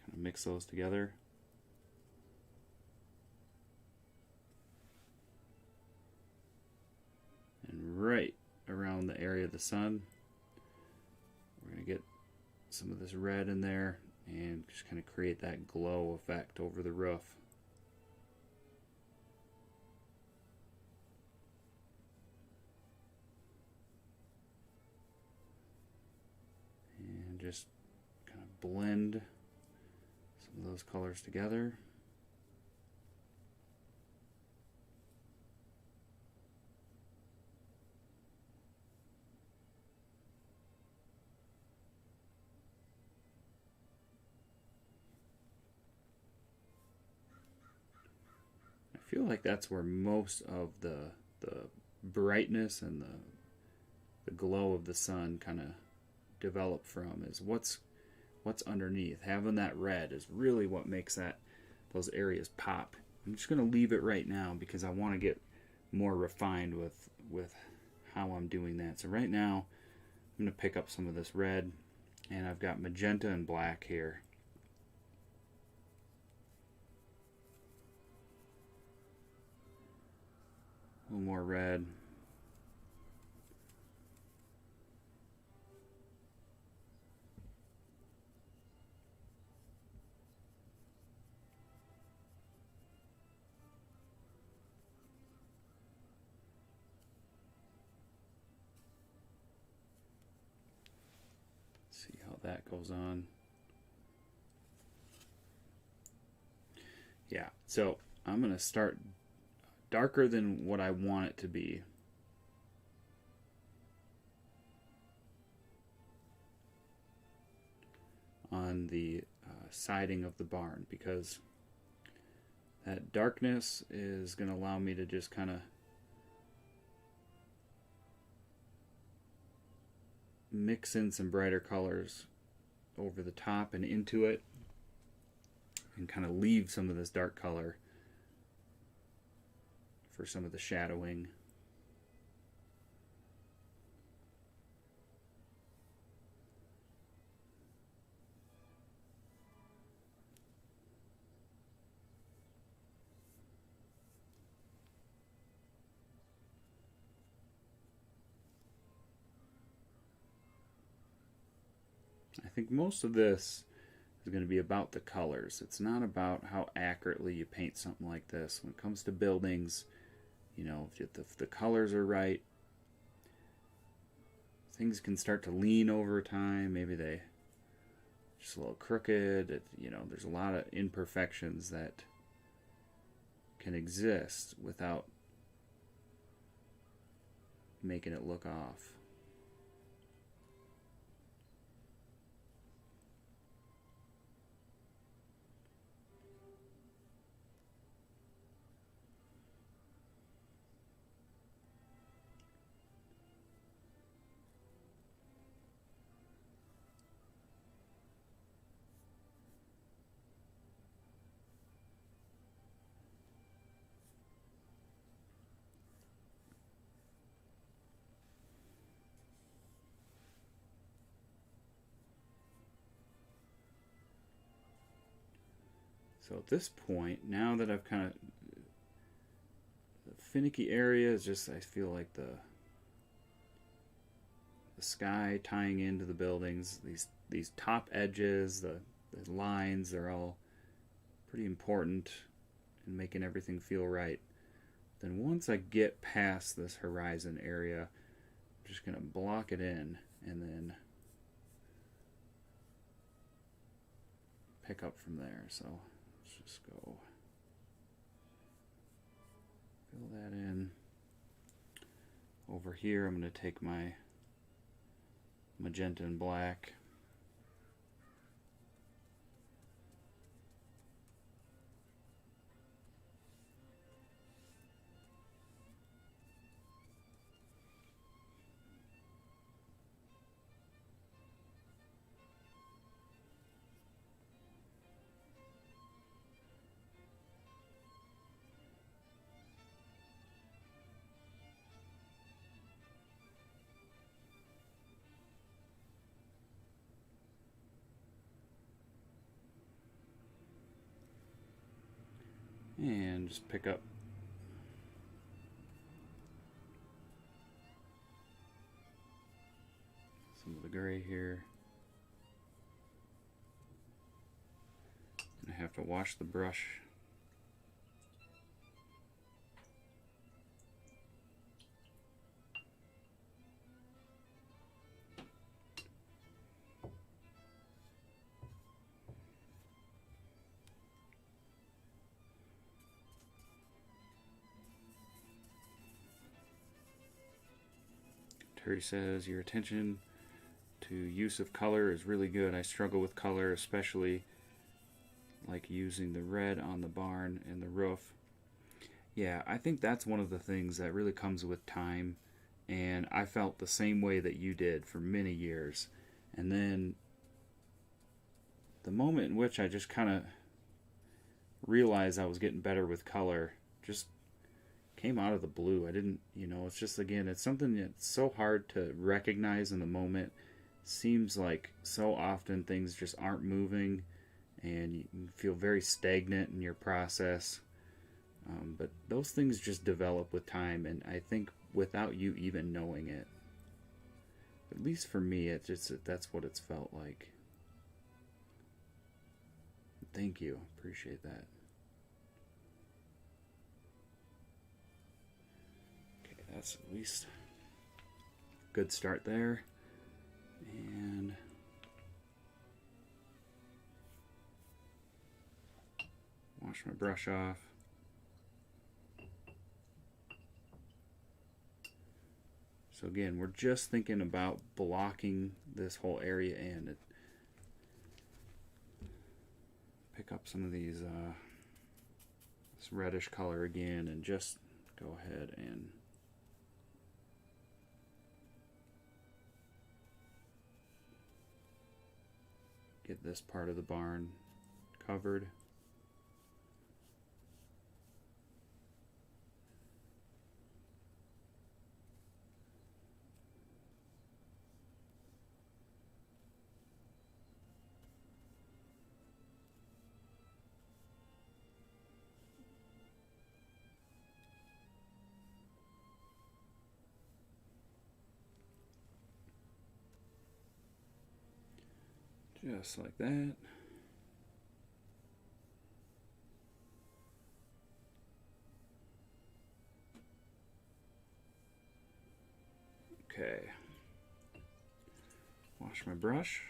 Kind of mix those together. And right around the area of the sun, we're going to get some of this red in there and just kind of create that glow effect over the roof. And just kind of blend some of those colors together. I feel like that's where most of the brightness and the glow of the sun kind of develop from, is what's underneath. Having that red is really what makes those areas pop. I'm just going to leave it right now because I want to get more refined with how I'm doing that. So right now I'm going to pick up some of this red, and I've got magenta and black here. A little more red. See how that goes on. Yeah, so I'm going to start darker than what I want it to be. On the siding of the barn, because that darkness is going to allow me to just kind of mix in some brighter colors over the top and into it, and kind of leave some of this dark color for some of the shadowing. I think most of this is going to be about the colors. It's not about how accurately you paint something like this. When it comes to buildings, you know, if the colors are right, things can start to lean over time. Maybe they just a little crooked. You know, there's a lot of imperfections that can exist without making it look off. So at this point, now that I've kind of, the finicky area is just, I feel like the sky tying into the buildings. These top edges, the lines, they're all pretty important in making everything feel right. Then once I get past this horizon area, I'm just going to block it in and then pick up from there. So let's just go fill that in. Over here I'm going to take my magenta and black, and just pick up some of the gray here. I have to wash the brush. Terry says, your attention to use of color is really good. I struggle with color, especially like using the red on the barn and the roof. Yeah, I think that's one of the things that really comes with time, and I felt the same way that you did for many years. And then the moment in which I just kind of realized I was getting better with color just came out of the blue. I didn't, it's just, again, it's something that's so hard to recognize in the moment. Seems like so often things just aren't moving and you feel very stagnant in your process. But those things just develop with time, and I think without you even knowing it. At least for me, that's what it's felt like. Thank you. Appreciate that. That's at least a good start there. And wash my brush off. So again, we're just thinking about blocking this whole area in. Pick up some of these this reddish color again and just go ahead and get this part of the barn covered. Just like that. Okay. Wash my brush.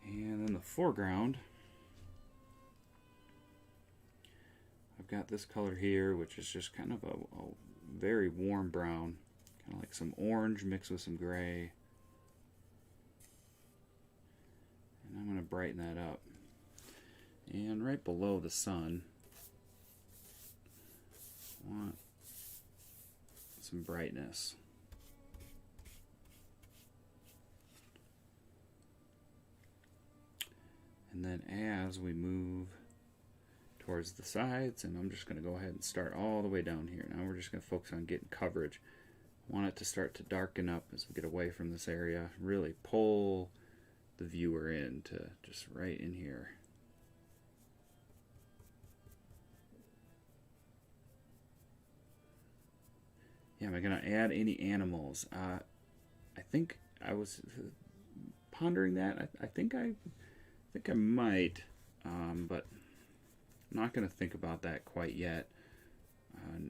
And then the foreground. I've got this color here, which is just kind of a very warm brown, kind of like some orange mixed with some gray. And I'm going to brighten that up. And right below the sun, I want some brightness. And then as we move towards the sides, and I'm just going to go ahead and start all the way down here. Now we're just going to focus on getting coverage. I want it to start to darken up as we get away from this area. Really pull the viewer in to just right in here. Yeah, am I gonna add any animals? I think I was pondering that. I think I might, but I'm not gonna think about that quite yet. Uh,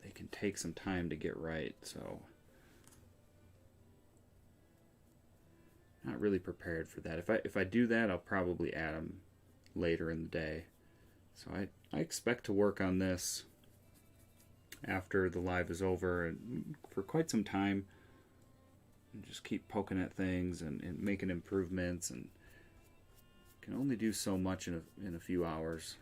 they can take some time to get right, so not really prepared for that. If I do that, I'll probably add them later in the day. So I expect to work on this after the live is over and for quite some time, and just keep poking at things and making improvements, and can only do so much in a few hours.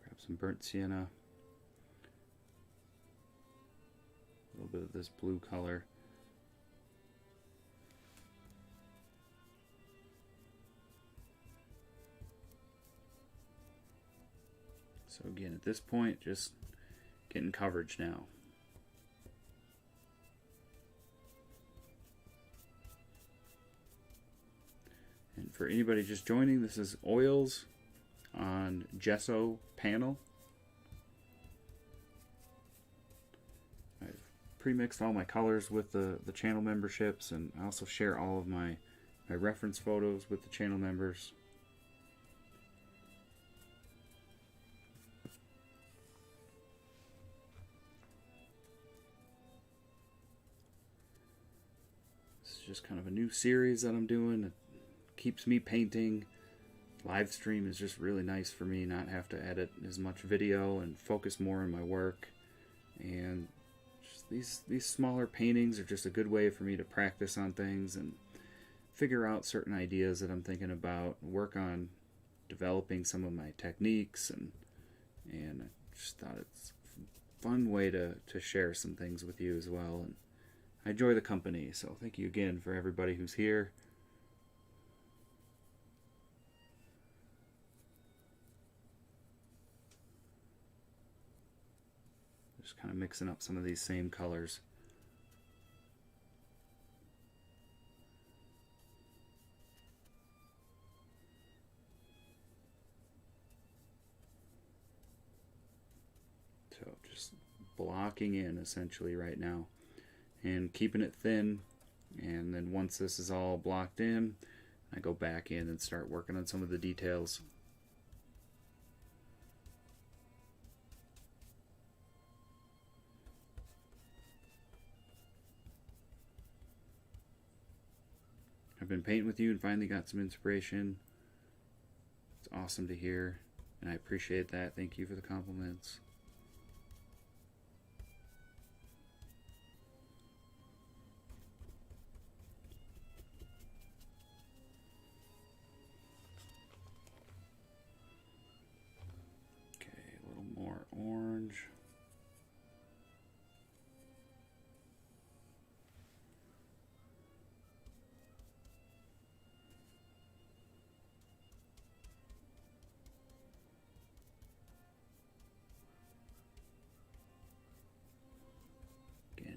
Grab some burnt sienna, a little bit of this blue color. So again, at this point, just getting coverage now. And for anybody just joining, this is oils on gesso panel. I've pre-mixed all my colors with the channel memberships, and I also share all of my reference photos with the channel members. This is just kind of a new series that I'm doing. It keeps me painting. Live stream is just really nice for me, not have to edit as much video and focus more on my work. And just these smaller paintings are just a good way for me to practice on things and figure out certain ideas that I'm thinking about, work on developing some of my techniques, and I just thought it's a fun way to share some things with you as well. And I enjoy the company, so thank you again for everybody who's here. Just kind of mixing up some of these same colors. So just blocking in essentially right now and keeping it thin, and then once this is all blocked in, I go back in and start working on some of the details. I've been painting with you and finally got some inspiration. It's awesome to hear, and I appreciate that. Thank you for the compliments. Okay, a little more orange.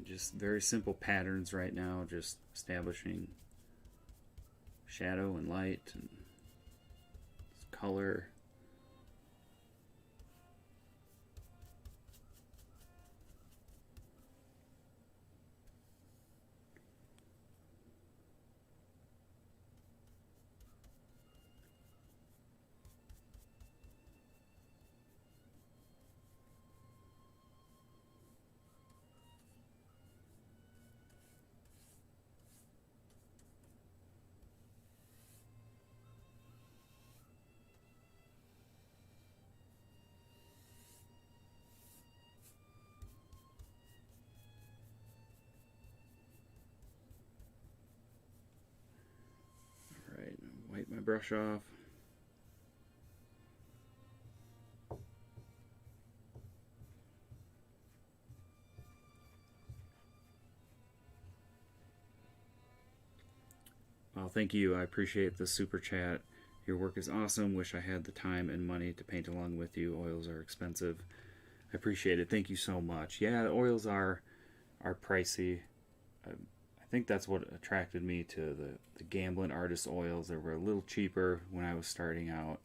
Just very simple patterns right now, just establishing shadow and light and color. Alright, wipe my brush off. Well, thank you. I appreciate the super chat. Your work is awesome. Wish I had the time and money to paint along with you. Oils are expensive. I appreciate it. Thank you so much. Yeah, oils are pricey. I think that's what attracted me to the Gamblin Artist oils. They were a little cheaper when I was starting out.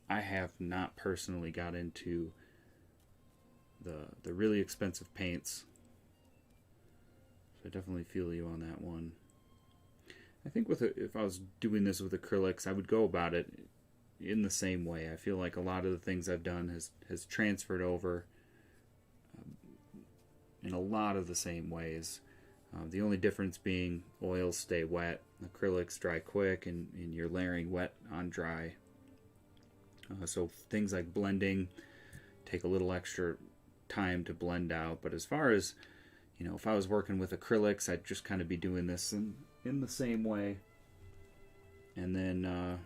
I have not personally got into the really expensive paints, so I definitely feel you on that one. I think if I was doing this with acrylics, I would go about it in the same way. I feel like a lot of the things I've done has transferred over in a lot of the same ways. The only difference being oils stay wet, acrylics dry quick, and you're layering wet on dry. So things like blending take a little extra time to blend out. But as far as, if I was working with acrylics, I'd just kind of be doing this in the same way. And then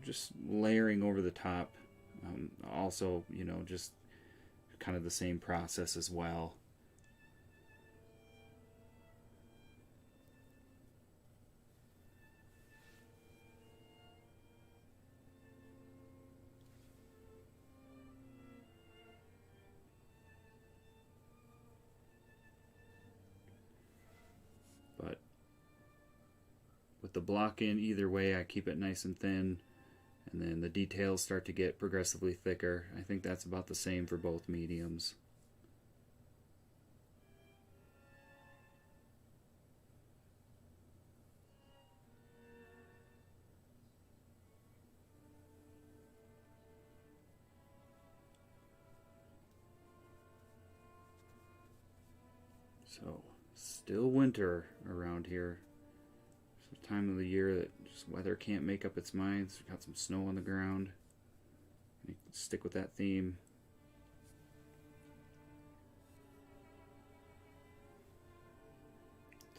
just layering over the top. Also, just kind of the same process as well. But with the block in either way, I keep it nice and thin, and then the details start to get progressively thicker. I think that's about the same for both mediums. So, still winter around here. It's the time of the year that just weather can't make up its mind. It's got some snow on the ground. You can stick with that theme.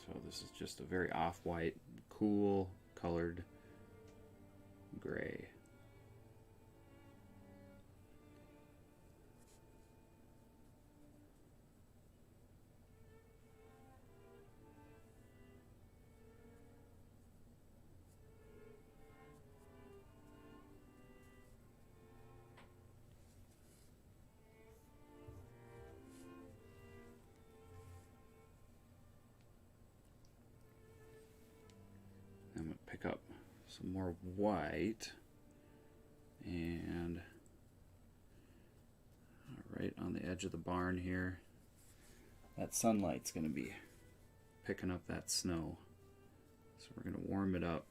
So this is just a very off-white, cool colored gray. I'm going to pick up some more white and right on the edge of the barn here. That sunlight's going to be picking up that snow. So we're going to warm it up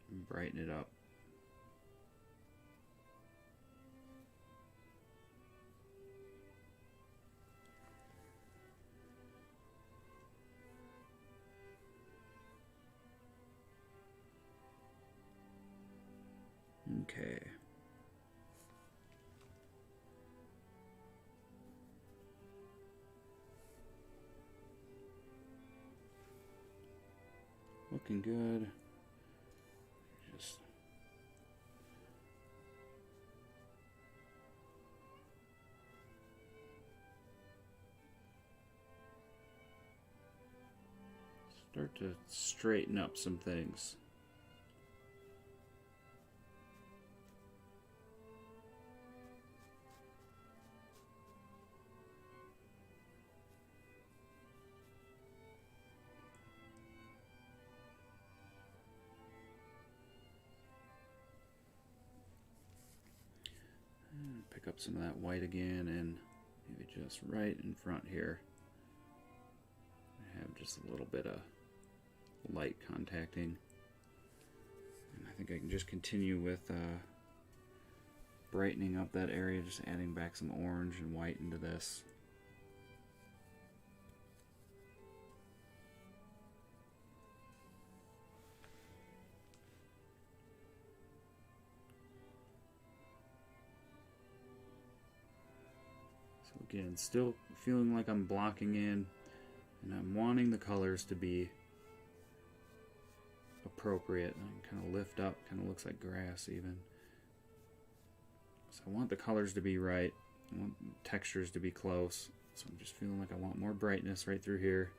and brighten it up. Okay. Looking good. Just start to straighten up some things. Pick up some of that white again and maybe just right in front here. I have just a little bit of light contacting. And I think I can just continue with brightening up that area, just adding back some orange and white into this. Again, still feeling like I'm blocking in, and I'm wanting the colors to be appropriate. And kind of lift up, kind of looks like grass even. So I want the colors to be right. I want textures to be close. So I'm just feeling like I want more brightness right through here.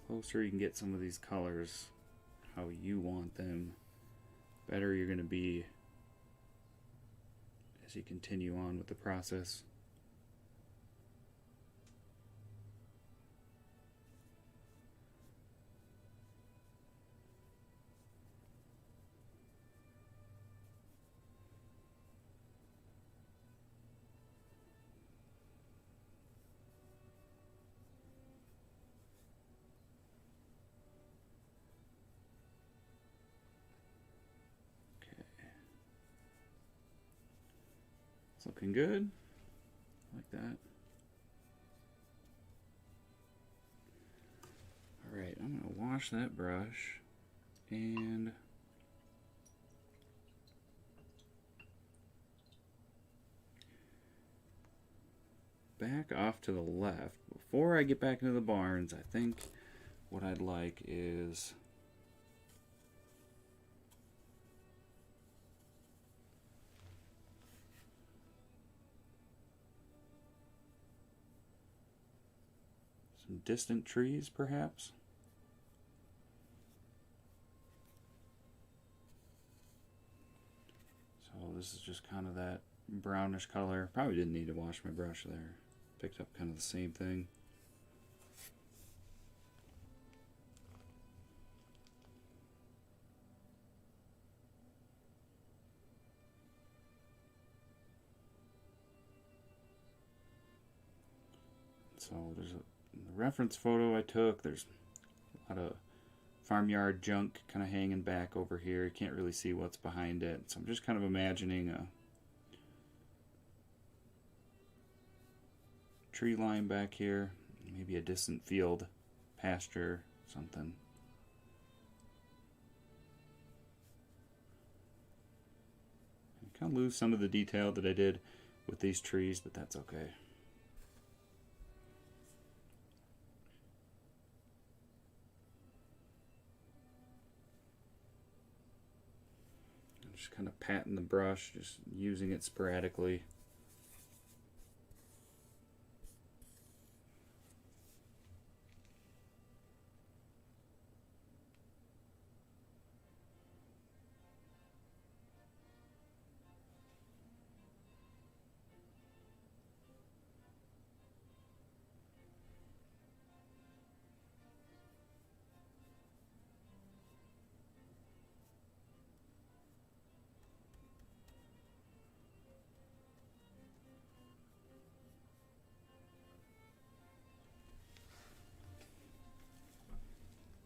Closer you can get some of these colors how you want them, better you're going to be as you continue on with the process. It's looking good, like that. Alright, I'm going to wash that brush and back off to the left. Before I get back into the barns, I think what I'd like is some distant trees, perhaps. So this is just kind of that brownish color. Probably didn't need to wash my brush there. Picked up kind of the same thing. So there's a reference photo I took. There's a lot of farmyard junk kind of hanging back over here. You can't really see what's behind it. So I'm just kind of imagining a tree line back here, maybe a distant field, pasture, something. I kind of lose some of the detail that I did with these trees, but that's okay. I'm just kind of patting the brush, just using it sporadically.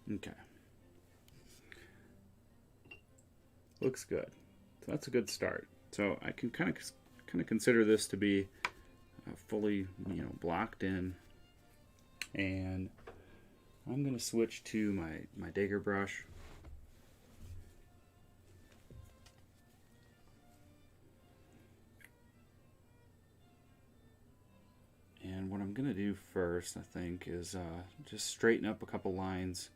Okay. Looks good. So that's a good start. So I can kind of consider this to be fully, blocked in. And I'm going to switch to my Dagger brush. And what I'm going to do first, I think, is just straighten up a couple lines.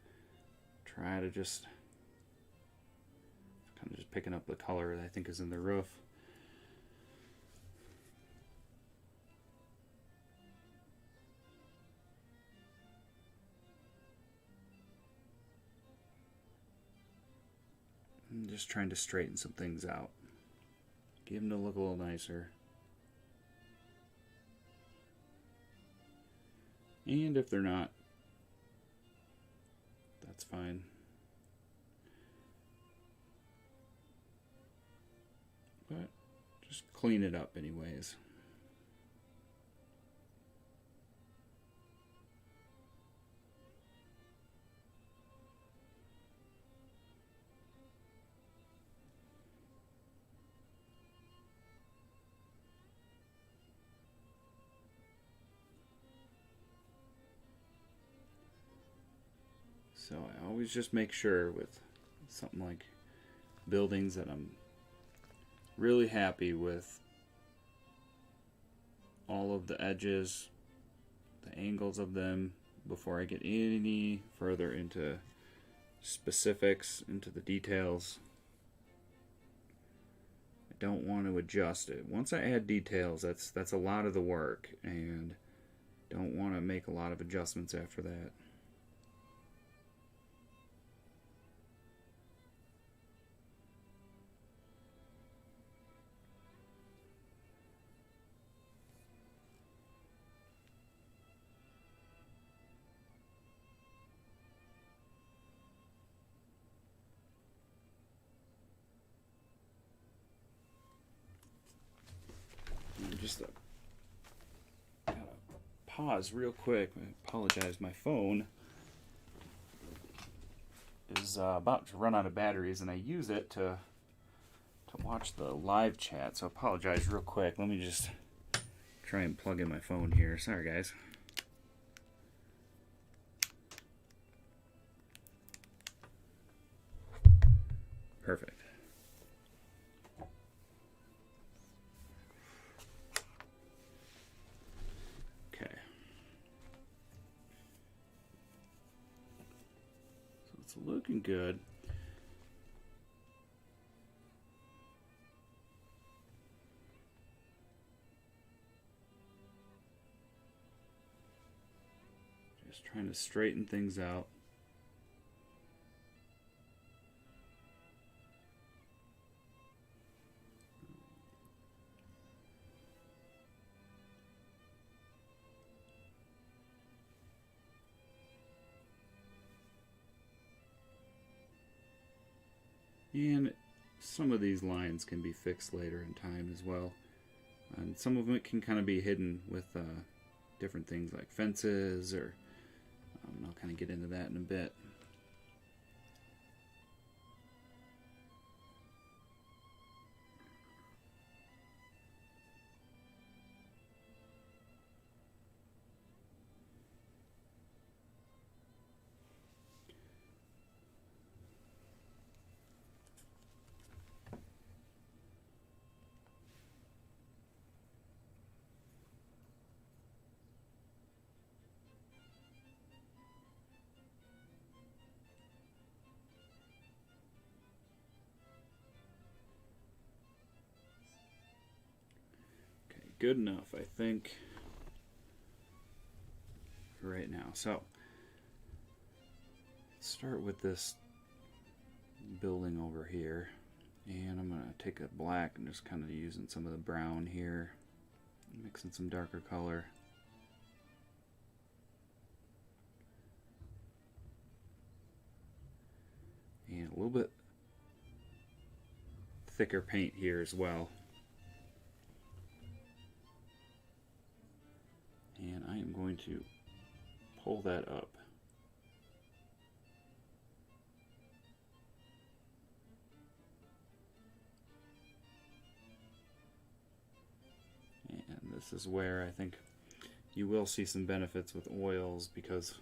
Try to just kind of just picking up the color that I think is in the roof. I'm just trying to straighten some things out. Get them to look a little nicer. And if they're not, that's fine. clean it up anyways. So I always just make sure with something like buildings that I'm really happy with all of the edges, the angles of them, before I get any further into specifics, into the details. I don't want to adjust it. Once I add details, that's a lot of the work, and don't want to make a lot of adjustments after that. Just gotta pause real quick. I apologize. My phone is about to run out of batteries, and I use it to watch the live chat. So I apologize real quick. Let me just try and plug in my phone here. Sorry, guys. Perfect. It's looking good. Just trying to straighten things out. And some of these lines can be fixed later in time as well. And some of it can kind of be hidden with different things like fences, or I'll kind of get into that in a bit. Good enough, I think, right now. So, let's start with this building over here, and I'm going to take a black and just kind of using some of the brown here, mixing some darker color. And a little bit thicker paint here as well. And I am going to pull that up. And this is where I think you will see some benefits with oils, because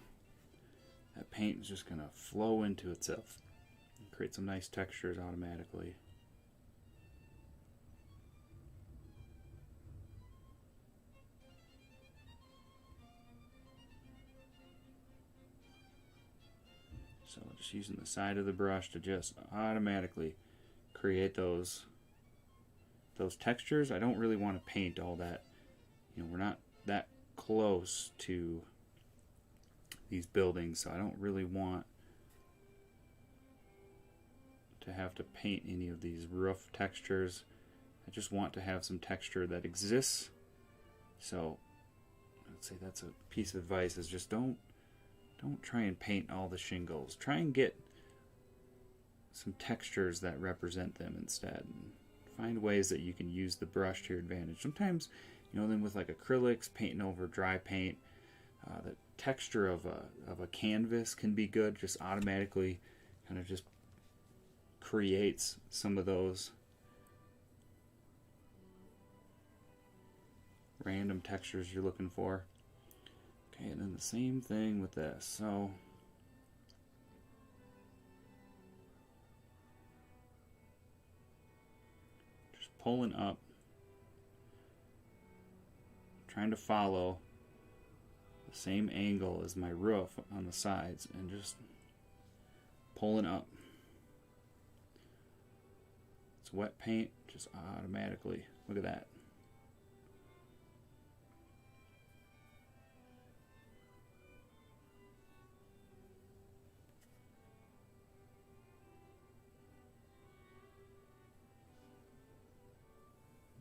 that paint is just going to flow into itself and create some nice textures automatically. So just using the side of the brush to just automatically create those textures. I don't really want to paint all that. You know, we're not that close to these buildings, so I don't really want to have to paint any of these roof textures. I just want to have some texture that exists. So I'd say that's a piece of advice, is just don't try and paint all the shingles. Try and get some textures that represent them instead, and Find ways that you can use the brush to your advantage. Sometimes, then with like acrylics, painting over dry paint, the texture of a canvas can be good. Just automatically kind of just creates some of those random textures you're looking for. Okay, and then the same thing with this. So just pulling up, trying to follow the same angle as my roof on the sides and just pulling up. It's wet paint, just automatically. Look at that.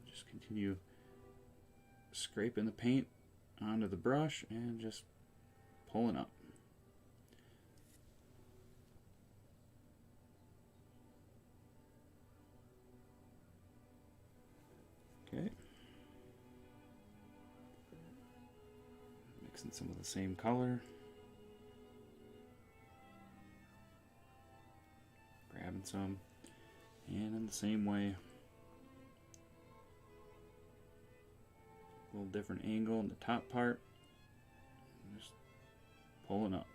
Just continue scraping the paint onto the brush and just pulling up. Okay. Mixing some of the same color. Grabbing some. And in the same way, a little different angle in the top part. Just pulling up.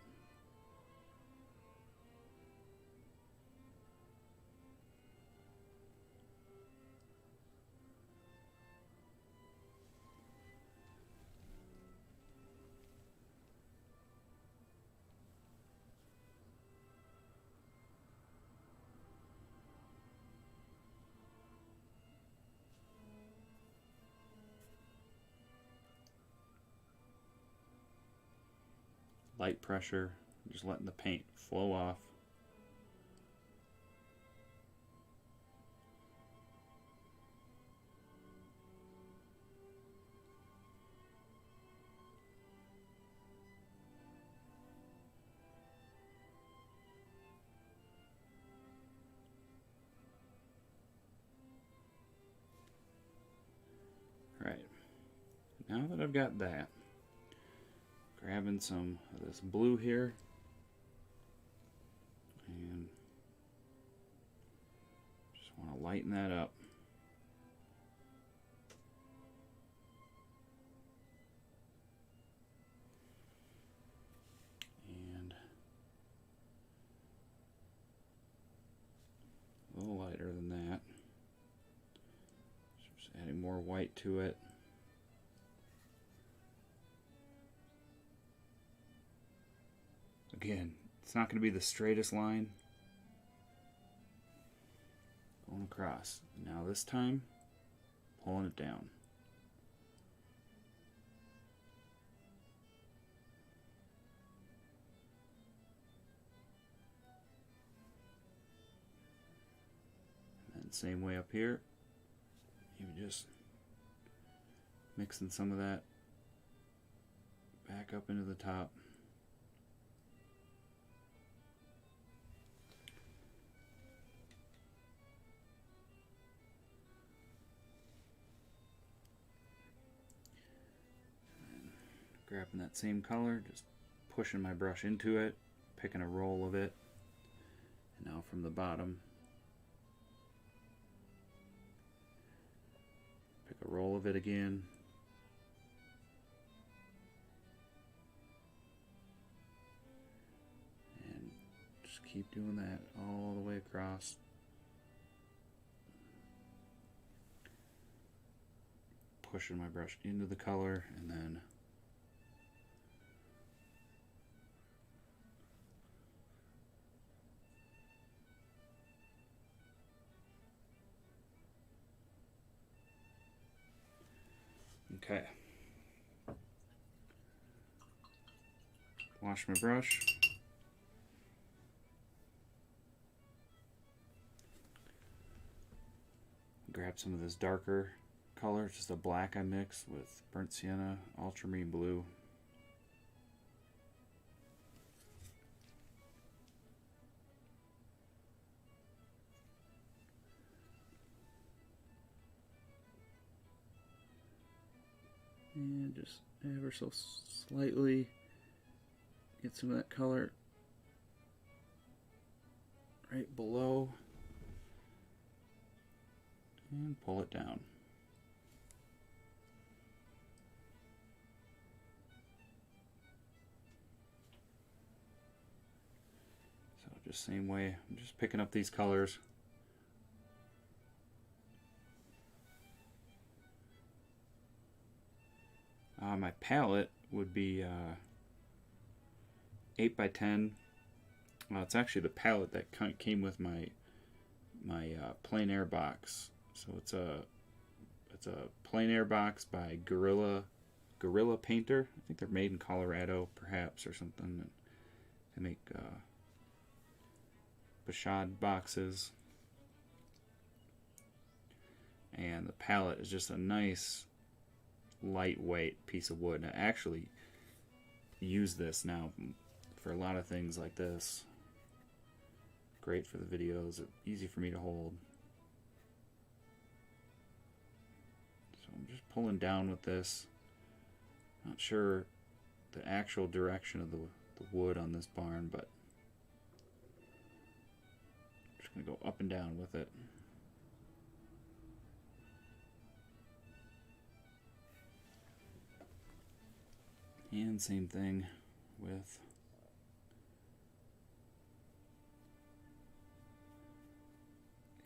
Light pressure, just letting the paint flow off. Right, now that I've got that, grabbing some of this blue here and just want to lighten that up. And a little lighter than that. Just adding more white to it. Again, it's not going to be the straightest line. Going across. Now this time, pulling it down. And same way up here. Even just mixing some of that back up into the top. Grabbing that same color, just pushing my brush into it, picking a roll of it, and now from the bottom, pick a roll of it again, and just keep doing that all the way across. Pushing my brush into the color, and then okay. Wash my brush. Grab some of this darker color, just a black I mixed with burnt sienna, ultramarine blue. And just ever so slightly get some of that color right below and pull it down. So just same way, I'm just picking up these colors. My palette would be 8 by 10. It's actually the palette that came with my plein air box. So it's a plein air box by Gorilla Painter. I think they're made in Colorado, perhaps, or something. They make Bashad boxes, and the palette is just a nice lightweight piece of wood. And I actually use this now for a lot of things like this. Great for the videos, easy for me to hold. So I'm just pulling down with this. Not sure the actual direction of the wood on this barn, but I'm just going to go up and down with it. And same thing with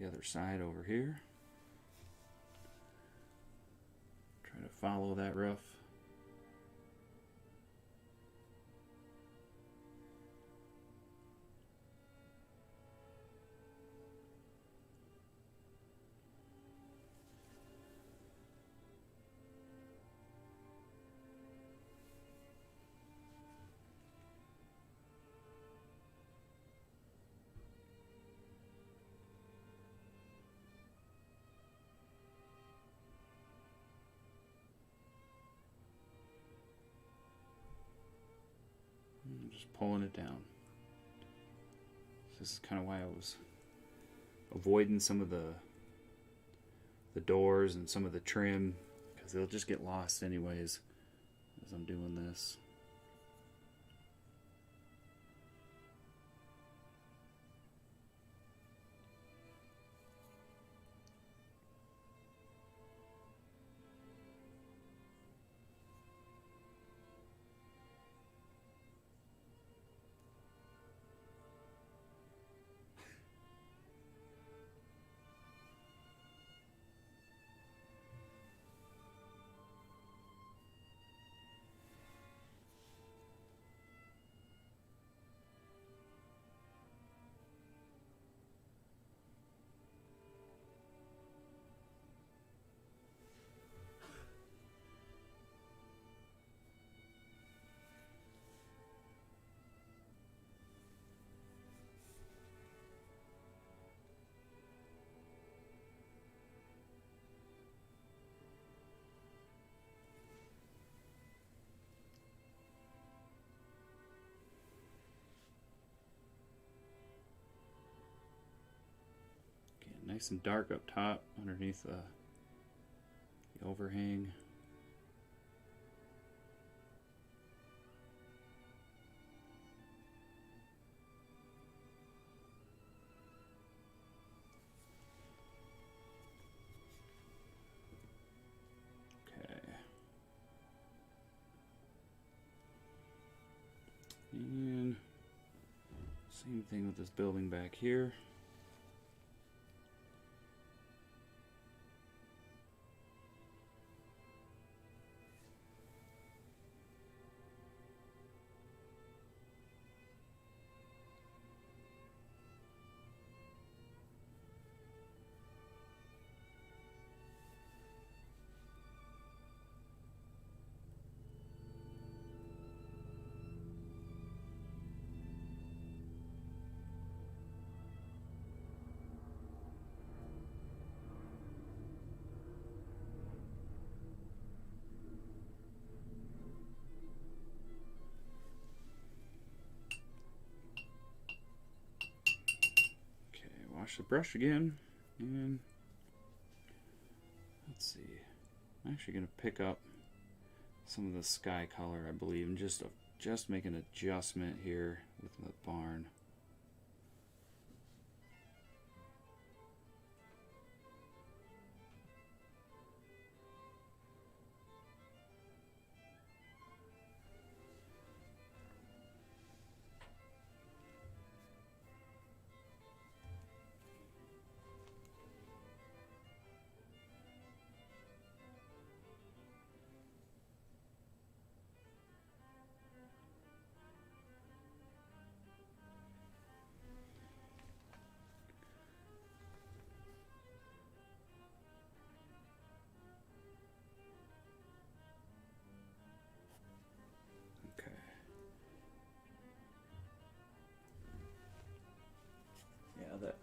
the other side over here. Try to follow that roof. I'm just pulling it down. This is kind of why I was avoiding some of the doors and some of the trim, because they'll just get lost anyways as I'm doing this. Nice and dark up top underneath the overhang. Okay. And same thing with this building back here. Wash the brush again, and let's see. I'm actually going to pick up some of the sky color, I believe, and just make an adjustment here with the barn.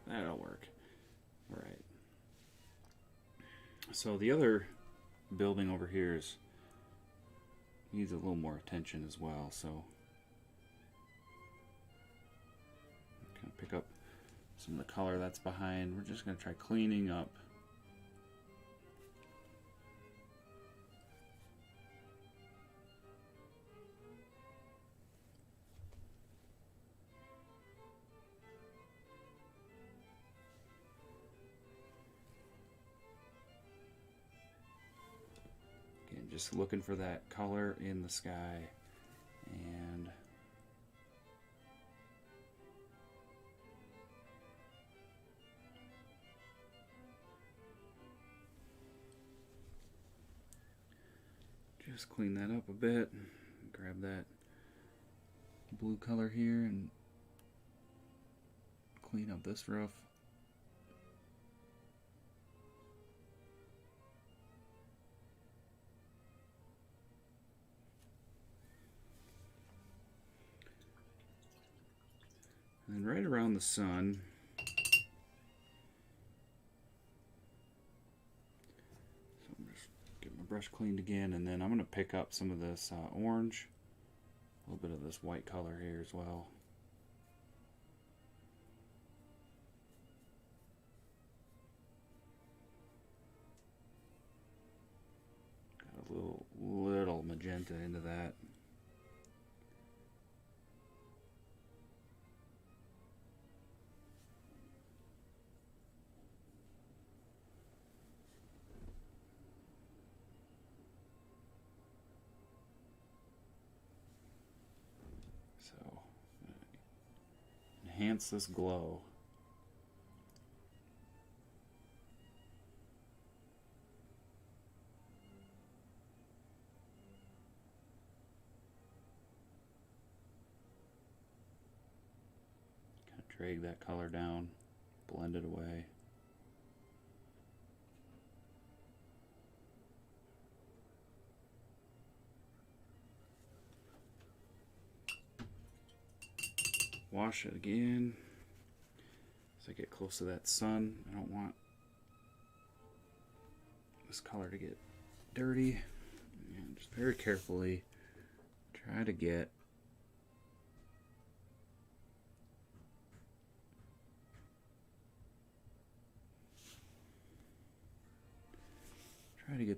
That'll work. All right. So the other building over here needs a little more attention as well. So kind of pick up some of the color that's behind. We're just going to try cleaning up. Just looking for that color in the sky, and just clean that up a bit. Grab that blue color here and clean up this roof. And right around the sun, so I'm just getting my brush cleaned again, and then I'm going to pick up some of this orange, a little bit of this white color here as well. Got a little magenta into that. So, enhance this glow. Kind of drag that color down, blend it away. Wash it again as I get close to that sun. I don't want this color to get dirty. And just very carefully try to get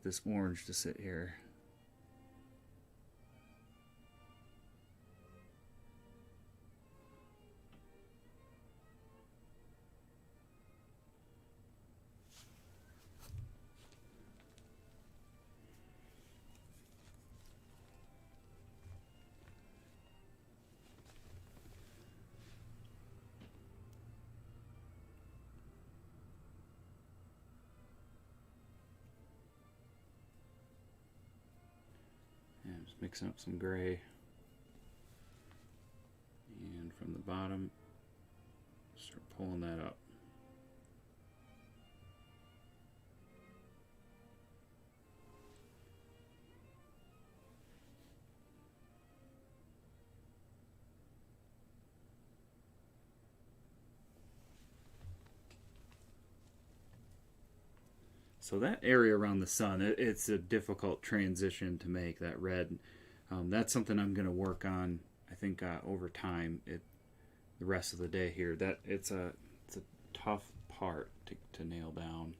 this orange to sit here. Just mixing up some gray, and from the bottom start pulling that up. So that area around the sun, it's a difficult transition to make, that red. That's something I'm going to work on, I think, over time, the rest of the day here. It's a tough part to nail down.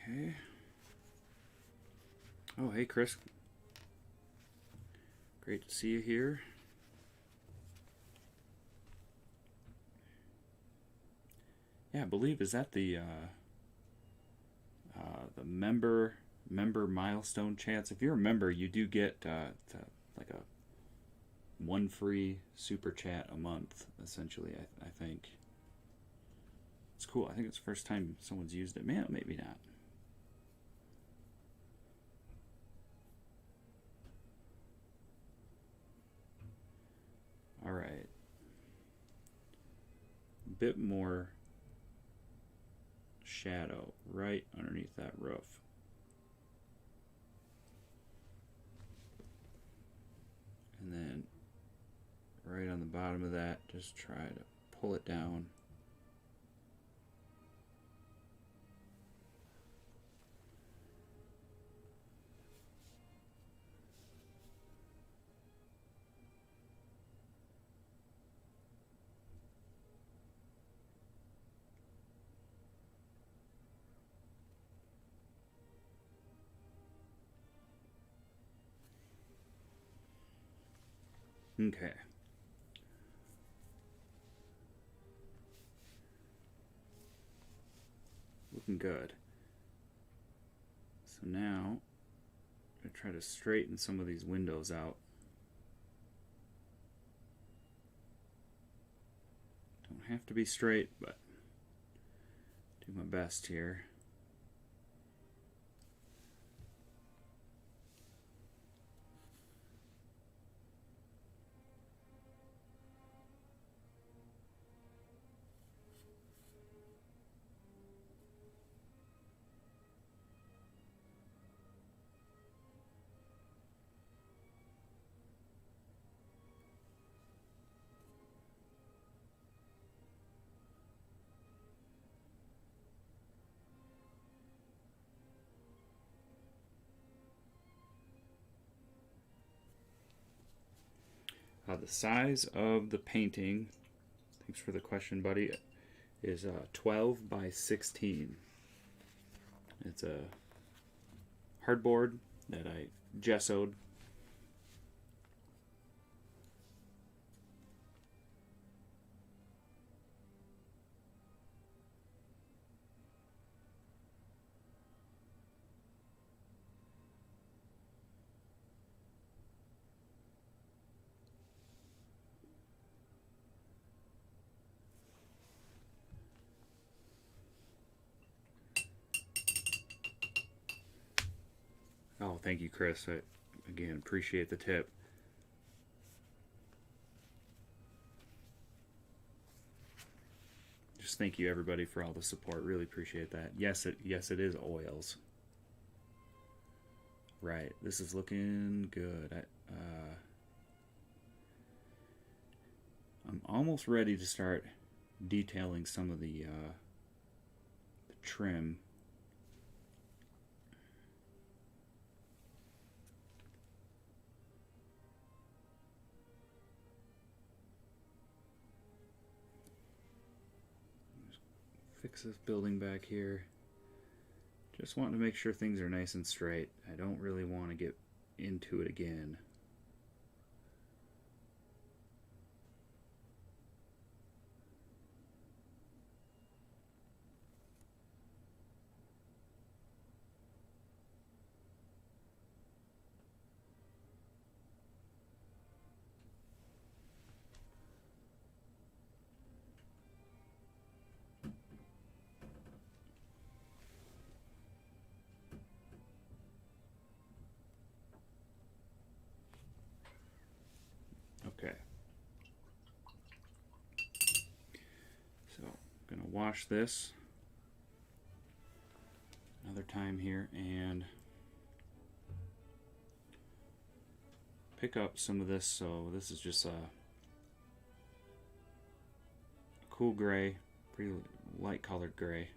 Okay. Oh, hey, Chris. Great to see you here. Yeah, I believe, is that the member milestone chance? If you're a member, you do get like a one free super chat a month, essentially. I think it's cool. I think it's the first time someone's used it. Man, maybe not. All right. A bit more shadow right underneath that roof. And then right on the bottom of that, just try to pull it down. Okay. Looking good. So now, I'm going to try to straighten some of these windows out. Don't have to be straight, but do my best here. The size of the painting, thanks for the question, buddy, is 12 by 16. It's a hardboard that I gessoed. Oh, thank you, Chris. I, again, appreciate the tip. Just thank you, everybody, for all the support. Really appreciate that. Yes, it is oils. Right, this is looking good. I'm almost ready to start detailing some of the trim. Fix this building back here. Just wanting to make sure things are nice and straight. I don't really want to get into it again. Okay. So, I'm going to wash this another time here and pick up some of this. So this is just a cool gray, pretty light colored gray.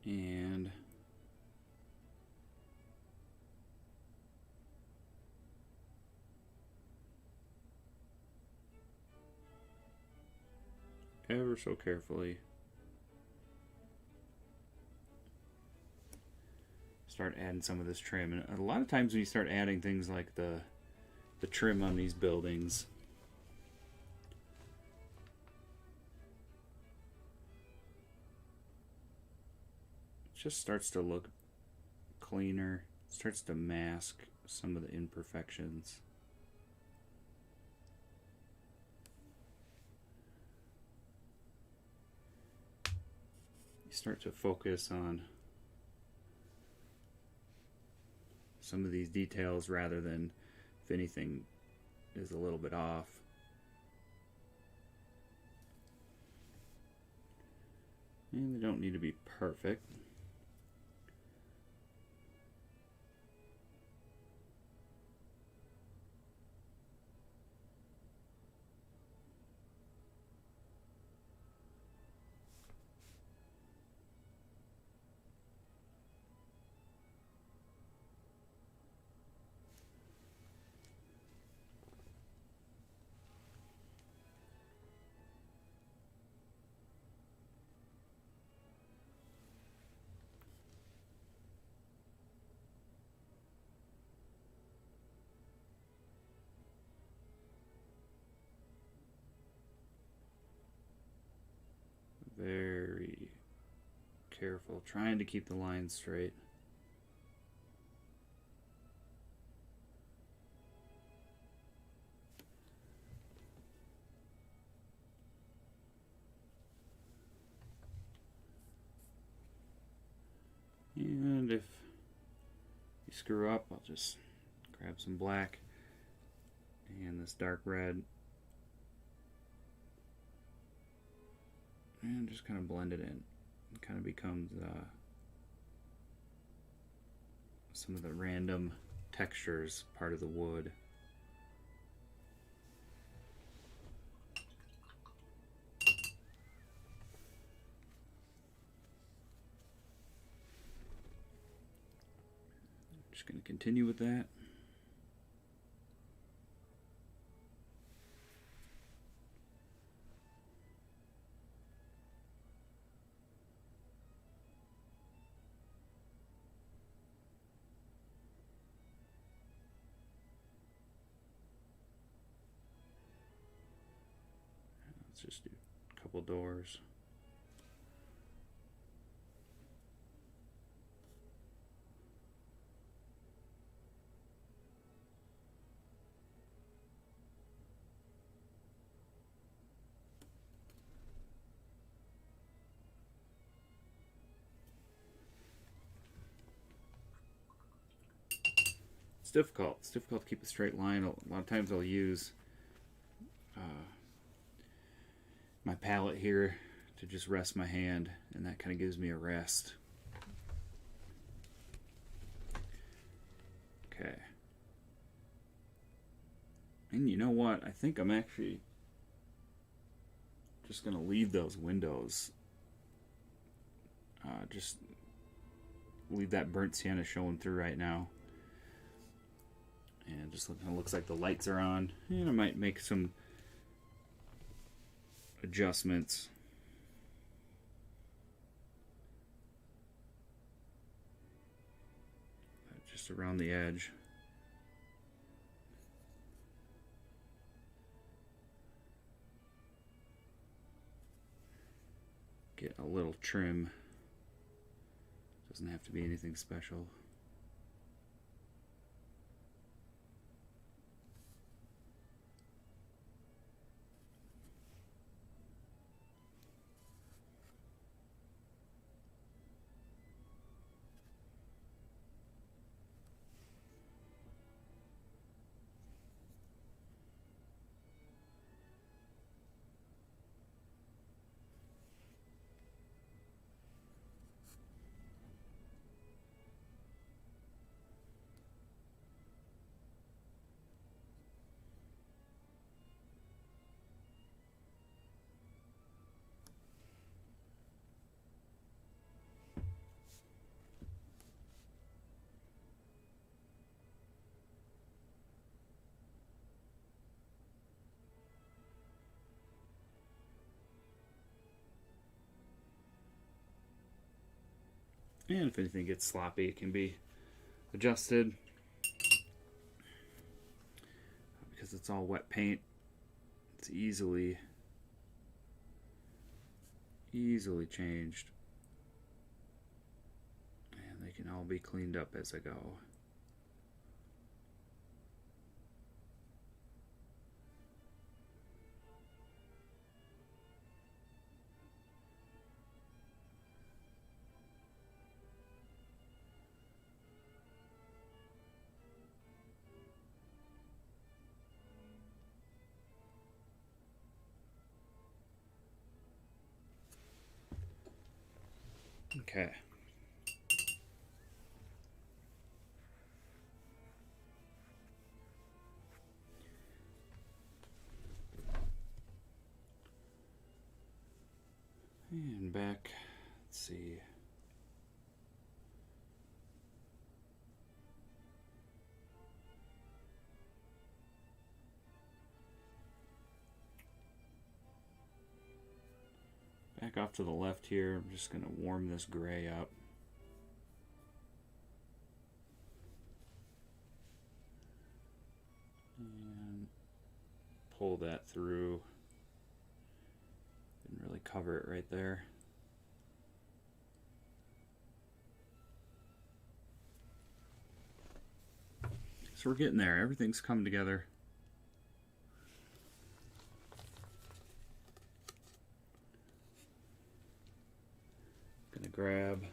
And ever so carefully. Start adding some of this trim. And a lot of times when you start adding things like the trim on these buildings, it just starts to look cleaner. It starts to mask some of the imperfections. You start to focus on some of these details rather than if anything is a little bit off. And they don't need to be perfect. Very careful, trying to keep the lines straight. And if you screw up, I'll just grab some black and this dark red and just kind of blend it in. It kind of becomes some of the random textures part of the wood. Just going to continue with that. Let's just do a couple doors. It's difficult. It's difficult to keep a straight line. A lot of times I'll use my palette here to just rest my hand, and that kind of gives me a rest. Okay. And you know what? I think I'm actually just going to leave those windows. Just leave that burnt sienna showing through right now. And just looks like the lights are on. And I might make some adjustments. Just around the edge. Get a little trim. Doesn't have to be anything special. And if anything gets sloppy, it can be adjusted. Because it's all wet paint, it's easily changed. And they can all be cleaned up as I go. Okay. And back, let's see. Back off to the left here, I'm just going to warm this gray up. And pull that through. Didn't really cover it right there. So we're getting there. Everything's come together. Gonna grab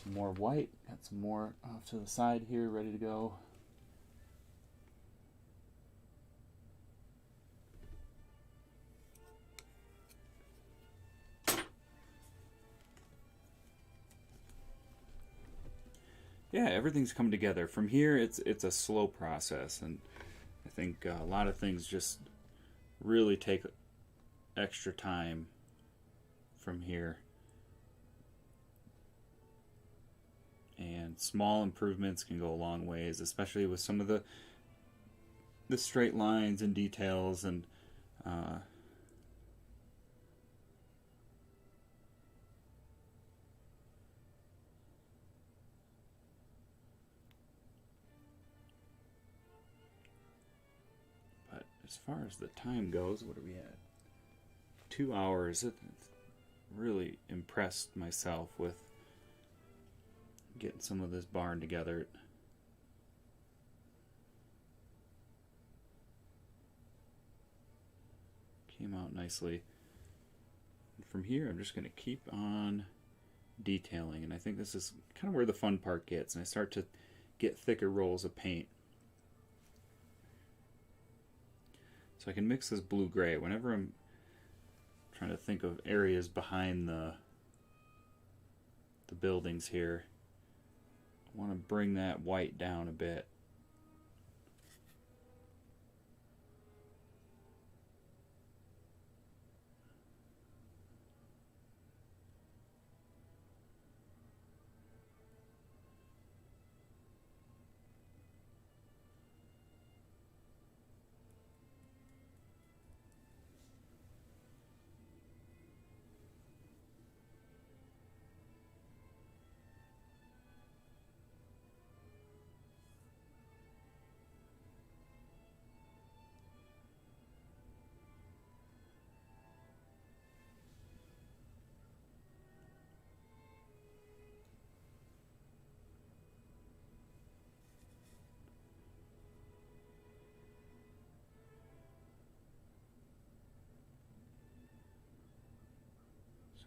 some more white. Got some more off to the side here, ready to go. Yeah, everything's come together. From here, it's a slow process, and I think a lot of things just really take extra time from here. And small improvements can go a long ways, especially with some of the straight lines and details and but as far as the time goes, what are we at? 2 hours. It really impressed myself with getting some of this barn together. Came out nicely. And from here, I'm just going to keep on detailing, and I think this is kind of where the fun part gets, and I start to get thicker rolls of paint. So I can mix this blue-gray whenever I'm trying to think of areas behind the buildings here. I want to bring that white down a bit.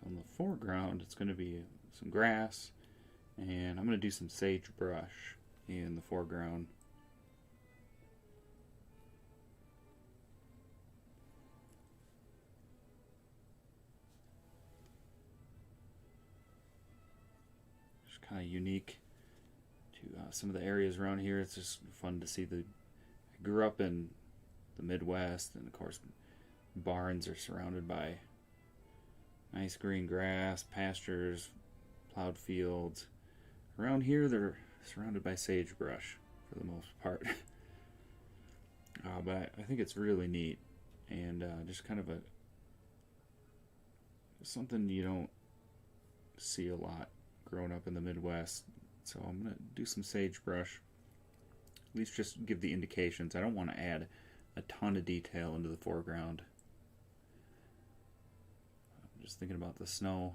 On the foreground, it's going to be some grass, and I'm going to do some sagebrush in the foreground. Just kind of unique to some of the areas around here. It's just fun to see. I grew up in the Midwest, and of course, barns are surrounded by nice green grass, pastures, plowed fields. Around here, they're surrounded by sagebrush for the most part. But I think it's really neat, and just kind of something you don't see a lot growing up in the Midwest. So I'm going to do some sagebrush. At least just give the indications. I don't want to add a ton of detail into the foreground. I'm just thinking about the snow.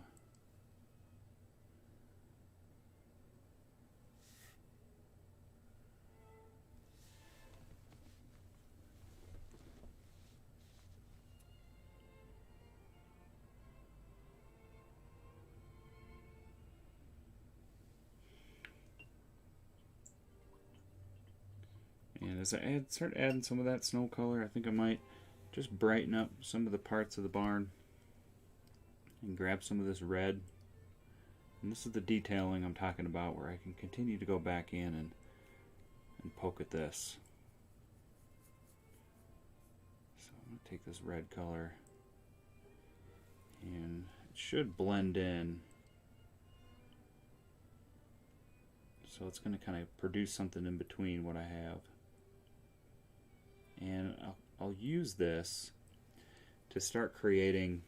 And as I start adding some of that snow color, I think I might just brighten up some of the parts of the barn and grab some of this red. And this is the detailing I'm talking about, where I can continue to go back in and poke at this. So I'm going to take this red color, and it should blend in. So it's going to kind of produce something in between what I have. And I'll use this to start creating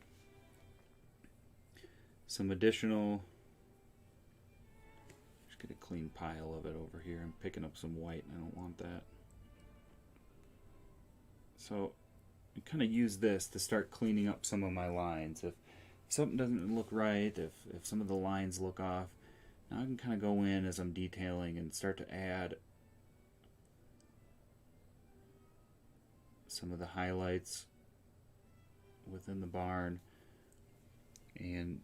some additional, just get a clean pile of it over here. I'm picking up some white and I don't want that. So I kind of use this to start cleaning up some of my lines. If something doesn't look right, if some of the lines look off, now I can kind of go in as I'm detailing and start to add some of the highlights within the barn. And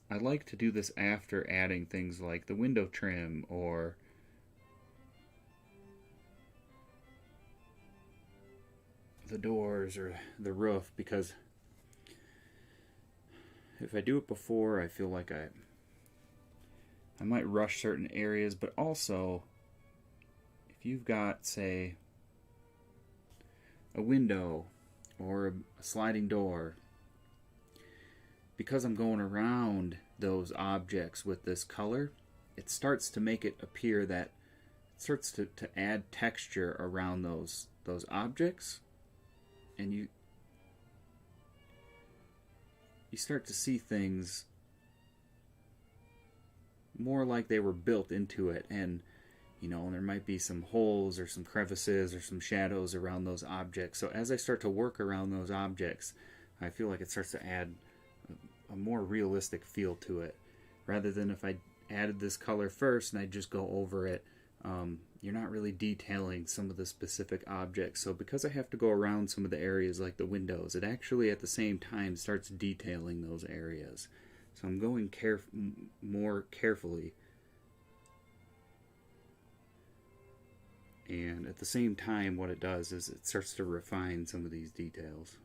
I like to do this after adding things like the window trim or the doors or the roof, because if I do it before, I feel like I might rush certain areas. But also, if you've got, say, a window or a sliding door, because I'm going around those objects with this color, it starts to make it appear that it starts to add texture around those objects, and you start to see things more like they were built into it. And there might be some holes or some crevices or some shadows around those objects. So as I start to work around those objects, I feel like it starts to add a more realistic feel to it, rather than if I added this color first and I just go over it. You're not really detailing some of the specific objects. So because I have to go around some of the areas like the windows, it actually at the same time starts detailing those areas. So I'm going more carefully. And at the same time, what it does is it starts to refine some of these details.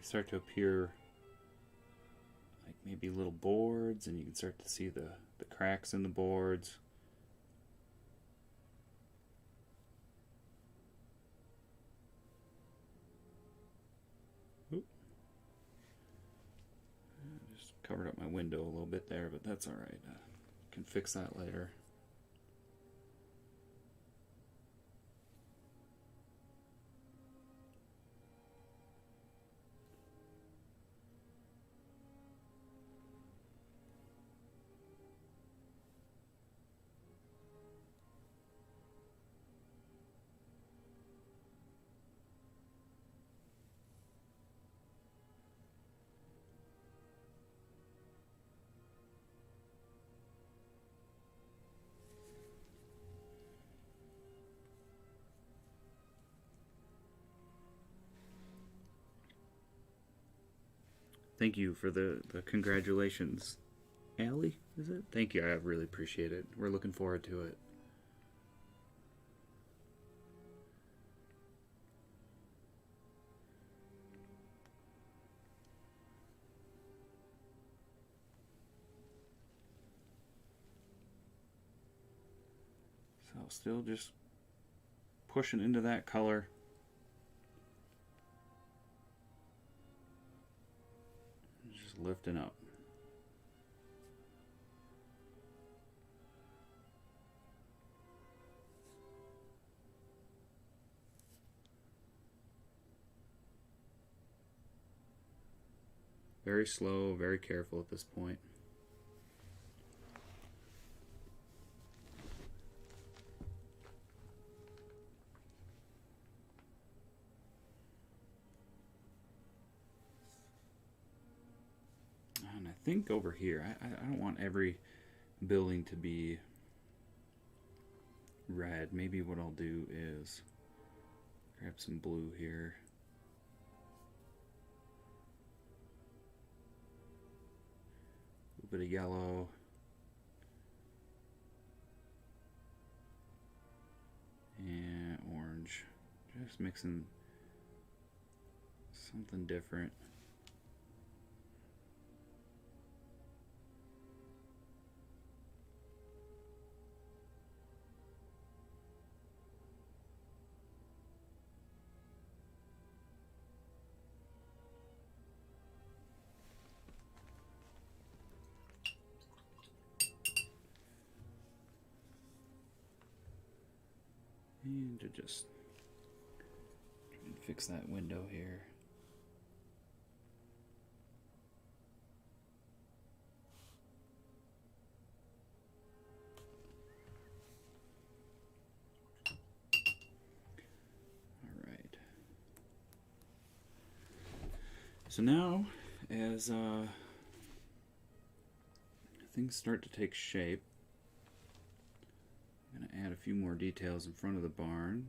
Start to appear like maybe little boards, and you can start to see the cracks in the boards. Oop. I just covered up my window a little bit there, but that's alright. I can fix that later. thank you for the congratulations. Allie, is it? Thank you, I really appreciate it. We're looking forward to it. So still just pushing into that color. Just lifting up. Very slow, very careful at this point. And I think over here, I don't want every building to be red. Maybe what I'll do is grab some blue here. A little bit of yellow. And orange. Just mixing something different. And to just fix that window here. All right. So now, as things start to take shape, I'm going to add a few more details in front of the barn.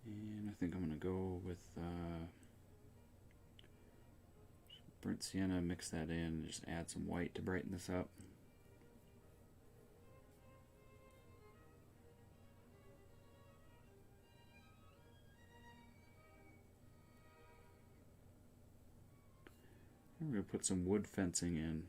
And I think I'm going to go with burnt sienna, mix that in, and just add some white to brighten this up. And we're going to put some wood fencing in.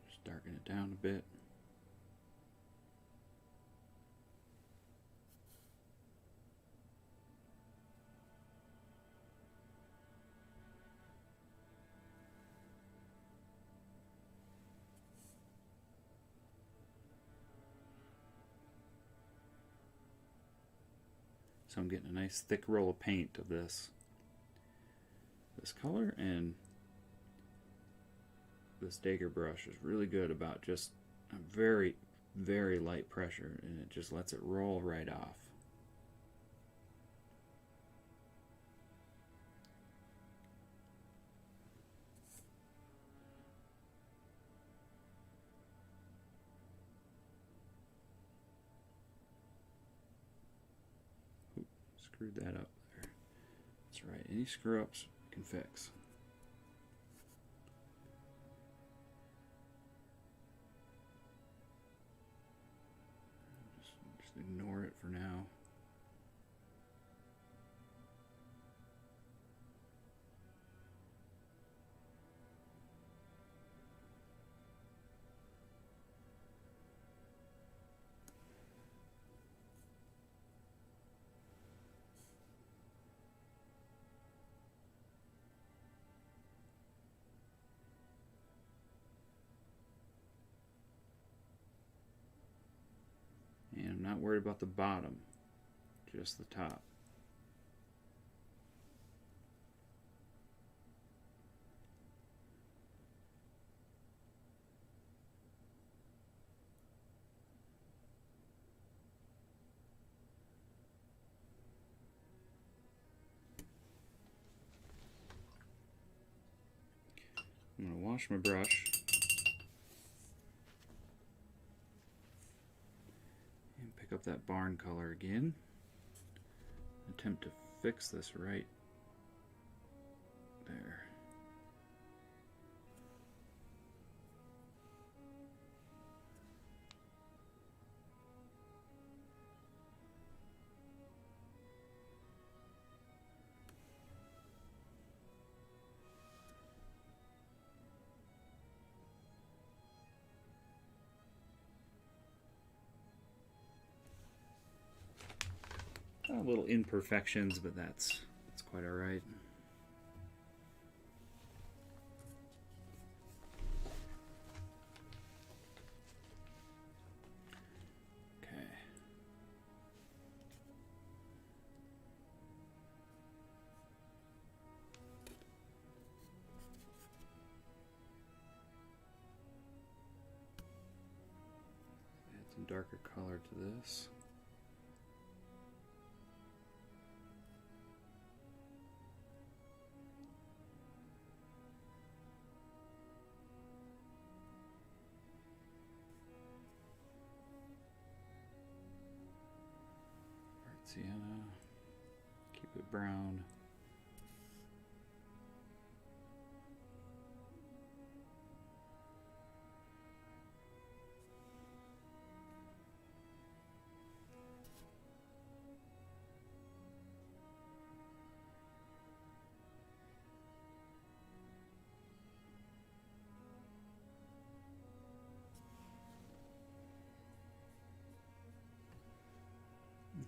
Just darken it down a bit. So I'm getting a nice thick roll of paint of this color, and this dagger brush is really good about just a very, very light pressure, and it just lets it roll right off. Oop, screwed that up there. That's right, any screw ups we can fix. Just ignore it for now. Not worried about the bottom, just the top. I'm going to wash my brush and pick up that barn color again. Attempt to fix this right there. Little imperfections, but that's quite all right. Okay. Add some darker color to this. Sienna, keep it brown.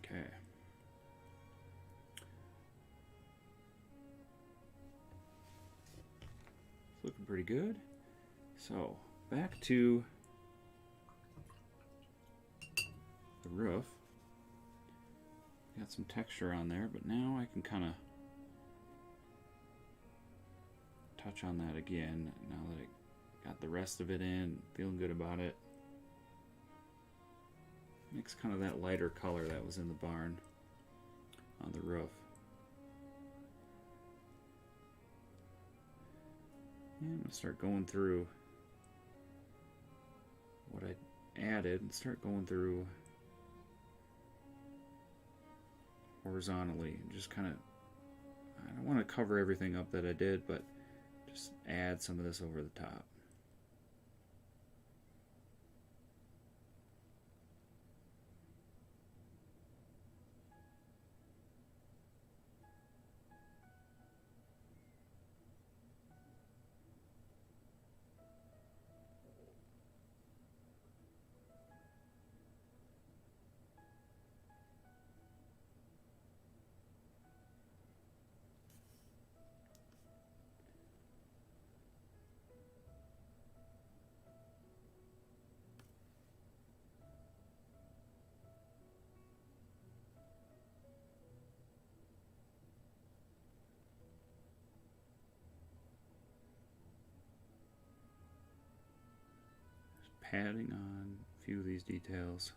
Okay. Looking pretty good. So back to the roof. Got some texture on there, but now I can kind of touch on that again now that I got the rest of it in, feeling good about it. Mix kind of that lighter color that was in the barn on the roof. And I'm going to start going through what I added and start going through horizontally. Just kind of, I don't want to cover everything up that I did, but just add some of this over the top. Padding on a few of these details.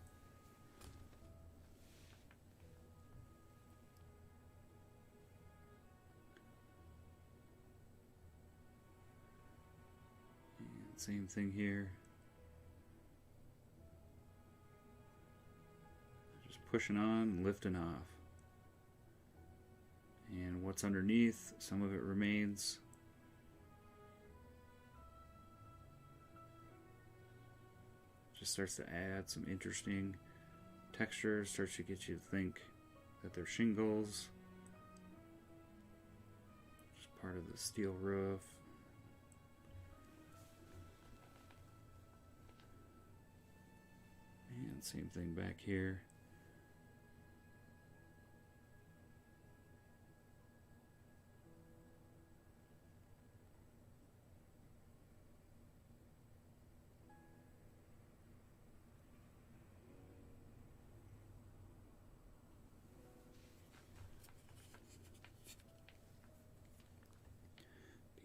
And same thing here. Just pushing on and lifting off. And what's underneath, some of it remains. Just starts to add some interesting texture, starts to get you to think that they're shingles. Just part of the steel roof. And same thing back here.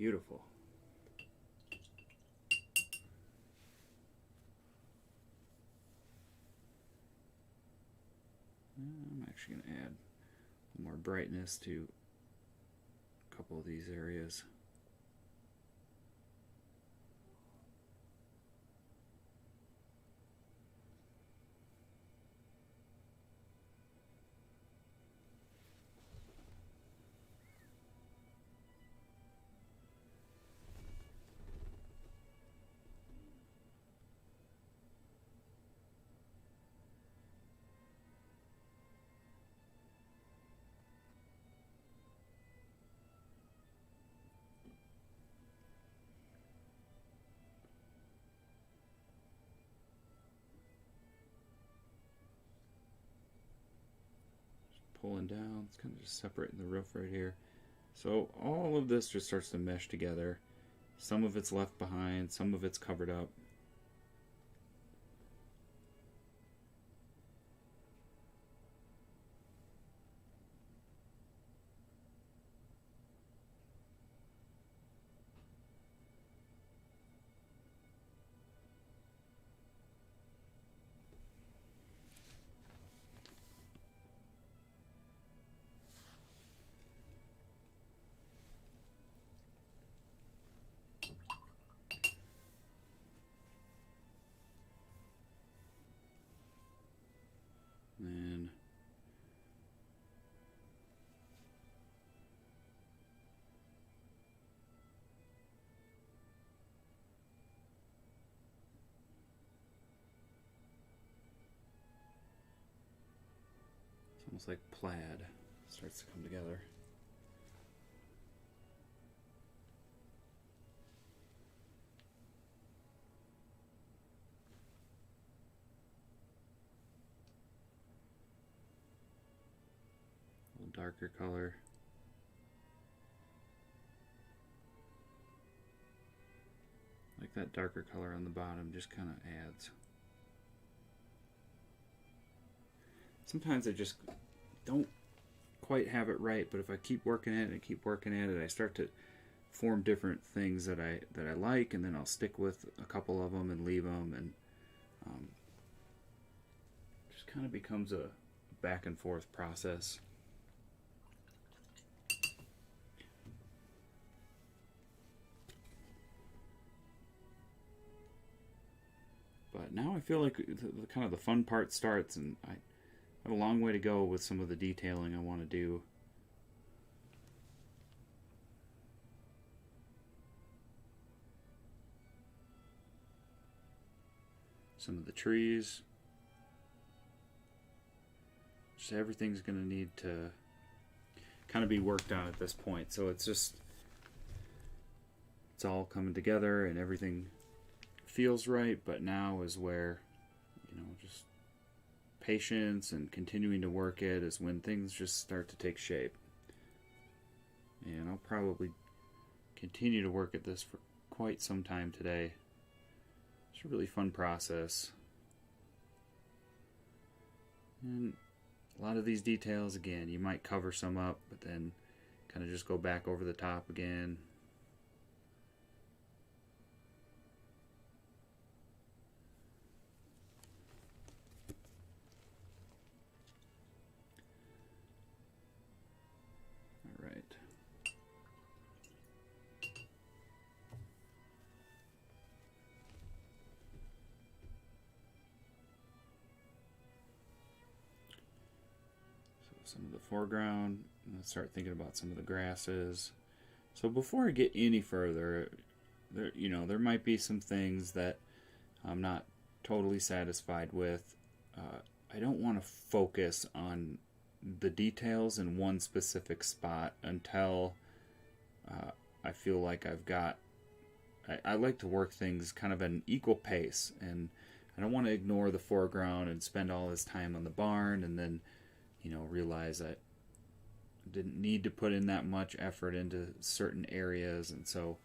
Beautiful. I'm actually going to add more brightness to a couple of these areas. Pulling down, it's kind of just separating the roof right here. So all of this just starts to mesh together. Some of it's left behind, some of it's covered up. And it's almost like plaid starts to come together. A little darker color. Like that darker color on the bottom just kind of adds. Sometimes I just don't quite have it right, but if I keep working at it and keep working at it, I start to form different things that I like, and then I'll stick with a couple of them and leave them, and just kind of becomes a back and forth process. But now I feel like the kind of the fun part starts, and I have a long way to go with some of the detailing I want to do. Some of the trees. Just everything's going to need to kind of be worked on at this point. So it's all coming together and everything feels right, but now is where, just patience and continuing to work it is when things just start to take shape. And I'll probably continue to work at this for quite some time today. It's a really fun process. And a lot of these details, again, you might cover some up, but then kind of just go back over the top again. Some of the foreground, and let's start thinking about some of the grasses. So before I get any further, there might be some things that I'm not totally satisfied with. I don't want to focus on the details in one specific spot until I feel like I've got. I like to work things kind of at an equal pace, and I don't want to ignore the foreground and spend all this time on the barn and then realize I didn't need to put in that much effort into certain areas, and so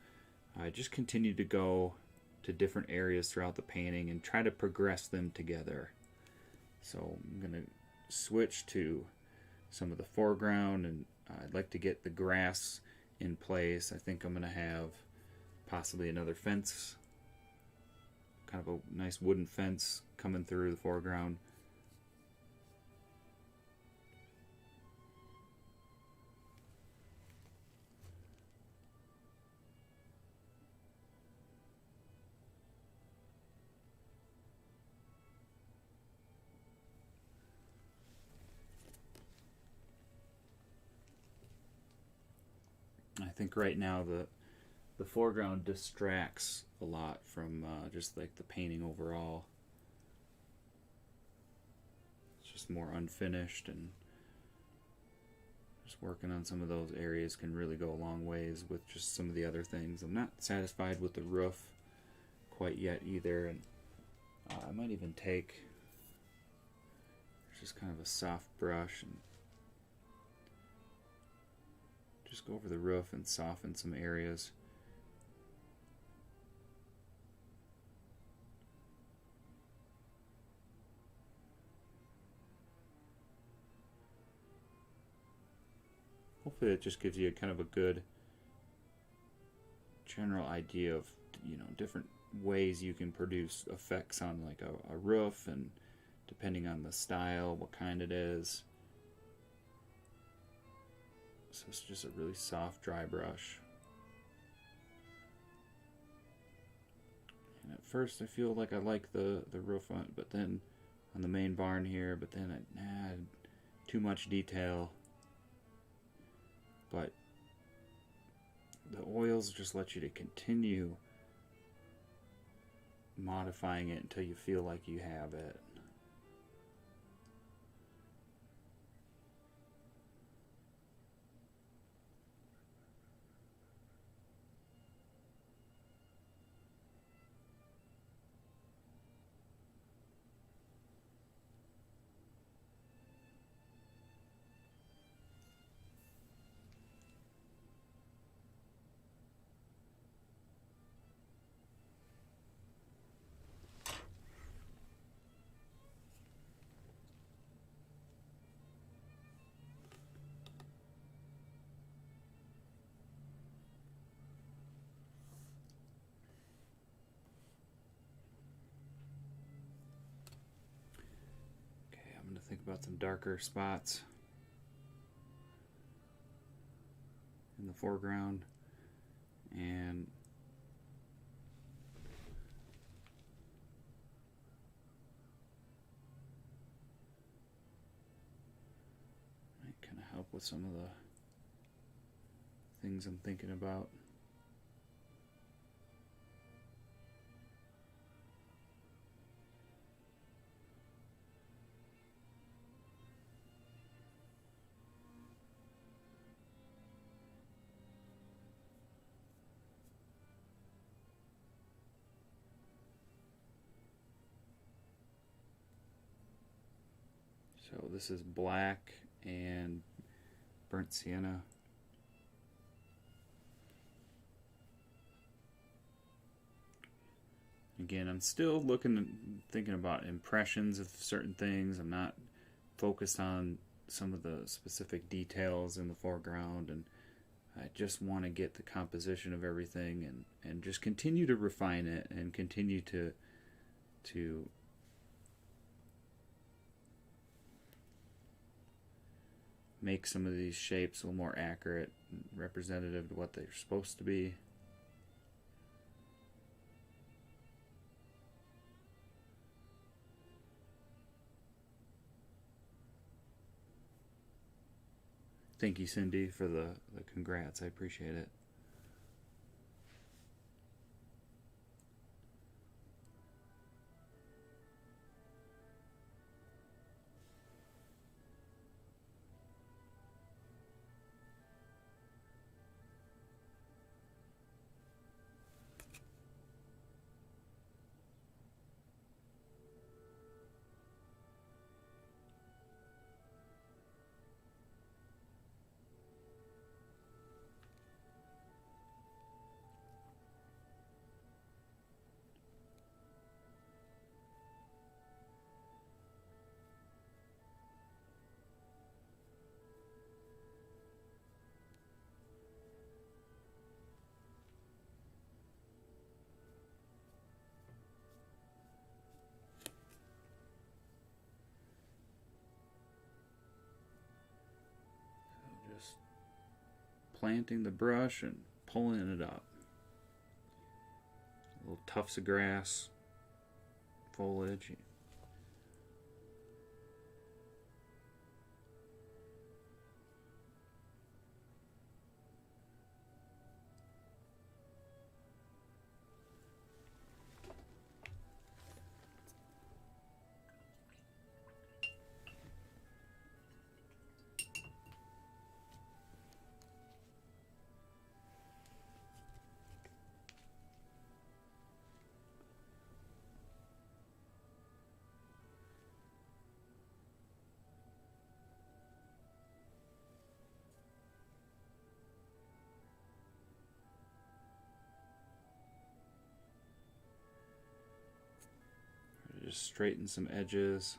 I just continue to go to different areas throughout the painting and try to progress them together. So I'm going to switch to some of the foreground, and I'd like to get the grass in place. I think I'm going to have possibly another fence, kind of a nice wooden fence coming through the foreground. I think right now the foreground distracts a lot from just like the painting overall. It's just more unfinished, and just working on some of those areas can really go a long ways with just some of the other things. I'm not satisfied with the roof quite yet either, and I might even take just kind of a soft brush and just go over the roof and soften some areas. Hopefully it just gives you kind of a good general idea of, different ways you can produce effects on like a roof, and depending on the style, what kind it is. So it's just a really soft, dry brush. And at first I feel like I like the roof on, but then on the main barn here, but then too much detail. But the oils just let you to continue modifying it until you feel like you have it. Think about some darker spots in the foreground, and might kind of help with some of the things I'm thinking about. So this is black and burnt sienna. Again, I'm still thinking about impressions of certain things. I'm not focused on some of the specific details in the foreground, and I just want to get the composition of everything and just continue to refine it and continue to make some of these shapes a little more accurate and representative to what they're supposed to be. Thank you, Cindy, for the congrats. I appreciate it. planting the brush and pulling it up. Little tufts of grass, foliage. Just straighten some edges.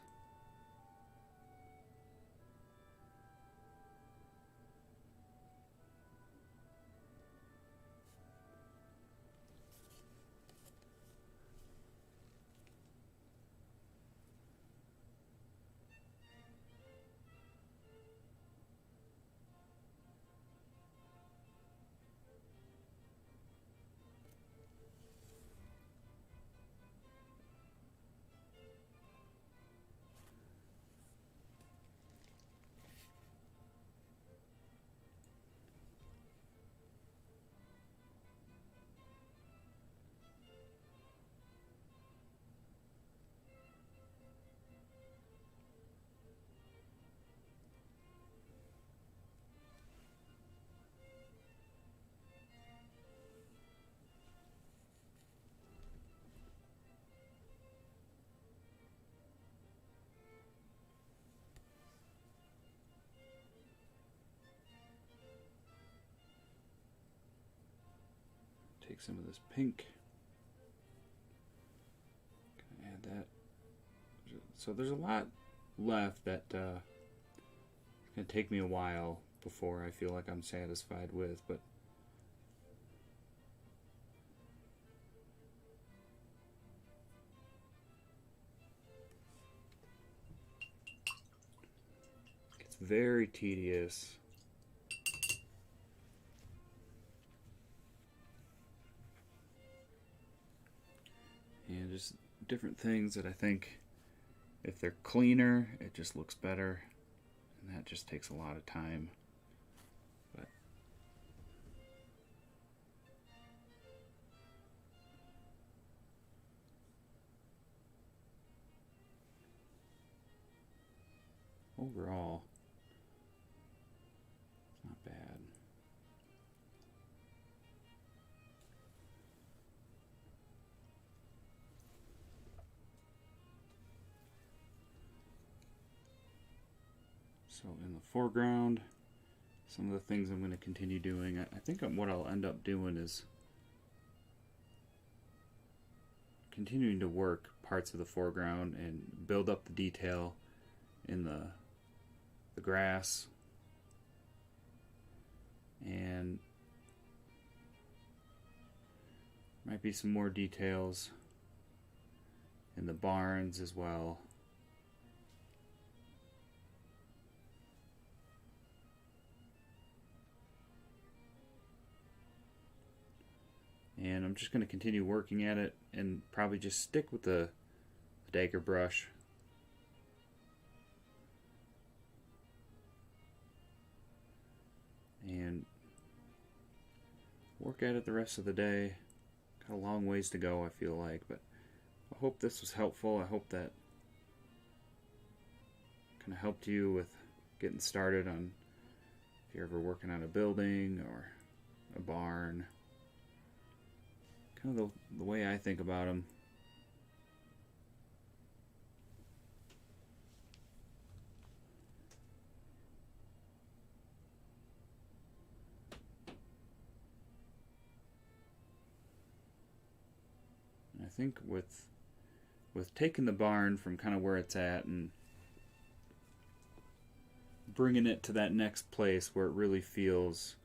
Take some of this pink. Add that. So there's a lot left that it's going to take me a while before I feel like I'm satisfied with, but it's very tedious. And just different things that I think if they're cleaner, it just looks better. And that just takes a lot of time. But overall, it's not bad. So in the foreground, some of the things I'm going to continue doing, I think what I'll end up doing is continuing to work parts of the foreground and build up the detail in the grass, and might be some more details in the barns as well. And I'm just going to continue working at it and probably just stick with the dagger brush. And work at it the rest of the day. Got a long ways to go, I feel like, but I hope this was helpful. I hope that kind of helped you with getting started on if you're ever working on a building or a barn. Kind of the way I think about them. And I think with taking the barn from kind of where it's at and bringing it to that next place where it really feels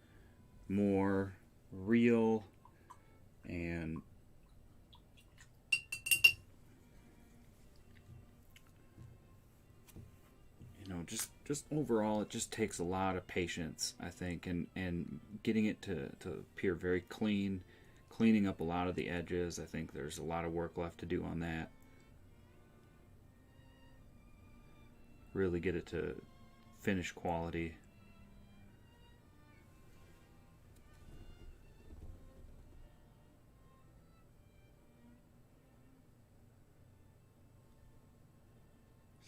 more real and just overall, it just takes a lot of patience, I think, and getting it to appear very clean, cleaning up a lot of the edges. I think there's a lot of work left to do on that. Really get it to finish quality.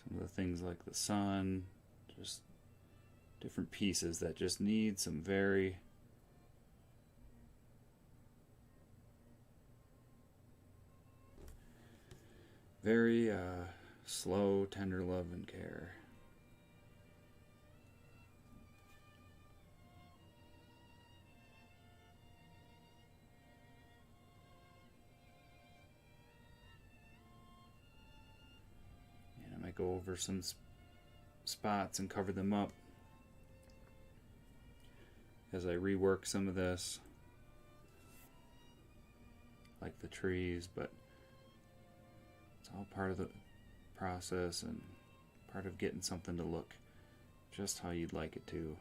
Some of the things like the sun, just different pieces that just need some very slow, tender love and care. And I might go over some spots and cover them up as I rework some of this, like the trees, but it's all part of the process and part of getting something to look just how you'd like it to.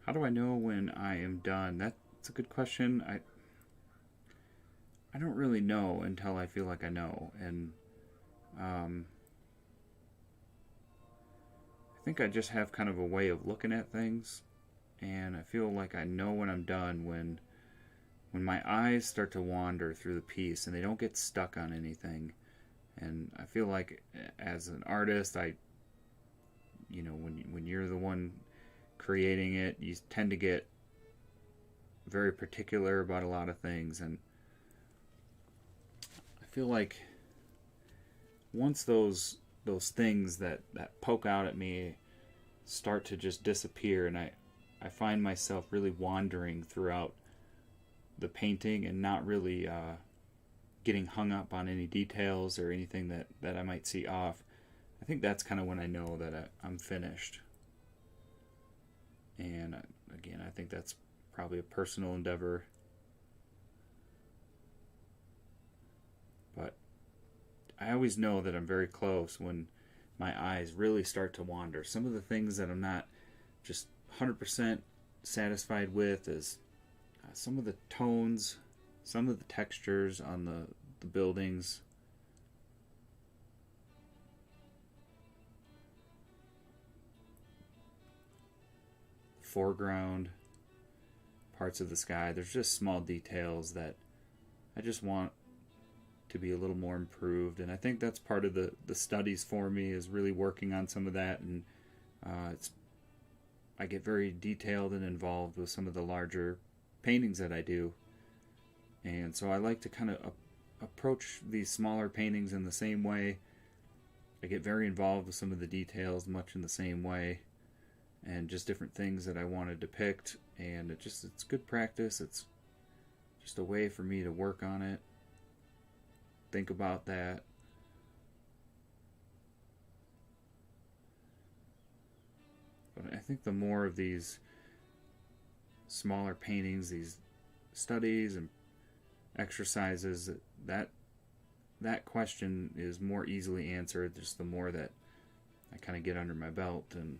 How do I know when I am done? That's a good question. I don't really know until I feel like I know, and I think I just have kind of a way of looking at things, and I feel like I know when I'm done when my eyes start to wander through the piece and they don't get stuck on anything. And I feel like as an artist, when you're the one creating it, you tend to get very particular about a lot of things, and I feel like once those things that poke out at me start to just disappear, and I find myself really wandering throughout the painting and not really getting hung up on any details or anything that I might see off. I think that's kind of when I know that I'm finished. And again, I think that's probably a personal endeavor. But I always know that I'm very close when my eyes really start to wander. Some of the things that I'm not just 100% satisfied with is some of the tones, some of the textures on the buildings. Foreground, parts of the sky. There's just small details that I just want to be a little more improved, and I think that's part of the studies for me, is really working on some of that. And I get very detailed and involved with some of the larger paintings that I do, and so I like to kind of approach these smaller paintings in the same way. I get very involved with some of the details much in the same way, and just different things that I want to depict, and it's good practice. It's just a way for me to work on it, think about that. But I think the more of these smaller paintings, these studies and exercises, that question is more easily answered just the more that I kind of get under my belt. And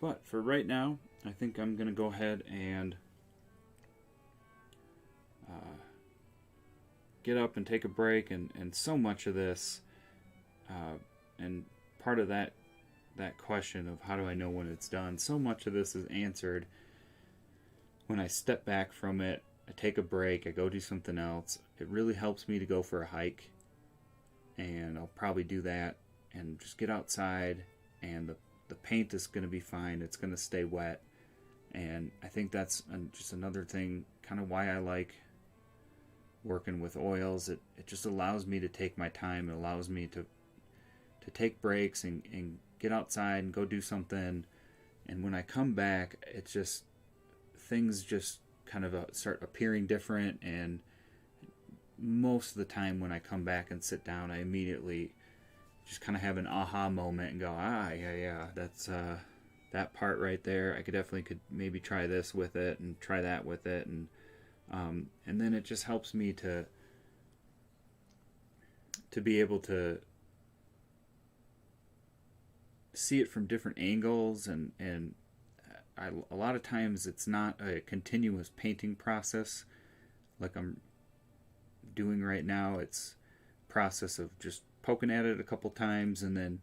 But for right now, I think I'm going to go ahead and get up and take a break. And so much of this, and part of that question of how do I know when it's done, so much of this is answered when I step back from it. I take a break, I go do something else. It really helps me to go for a hike, and I'll probably do that and just get outside, and the paint is going to be fine. It's going to stay wet, and I think that's just another thing, kind of why I like working with oils. It just allows me to take my time. It allows me to take breaks and get outside and go do something, and when I come back, it's just things just kind of start appearing different. And most of the time when I come back and sit down, I immediately just kind of have an aha moment and go, yeah, that's that part right there. I could maybe try this with it and try that with it, and then it just helps me to be able to see it from different angles, and a lot of times it's not a continuous painting process like I'm doing right now. It's a process of just poking at it a couple times and then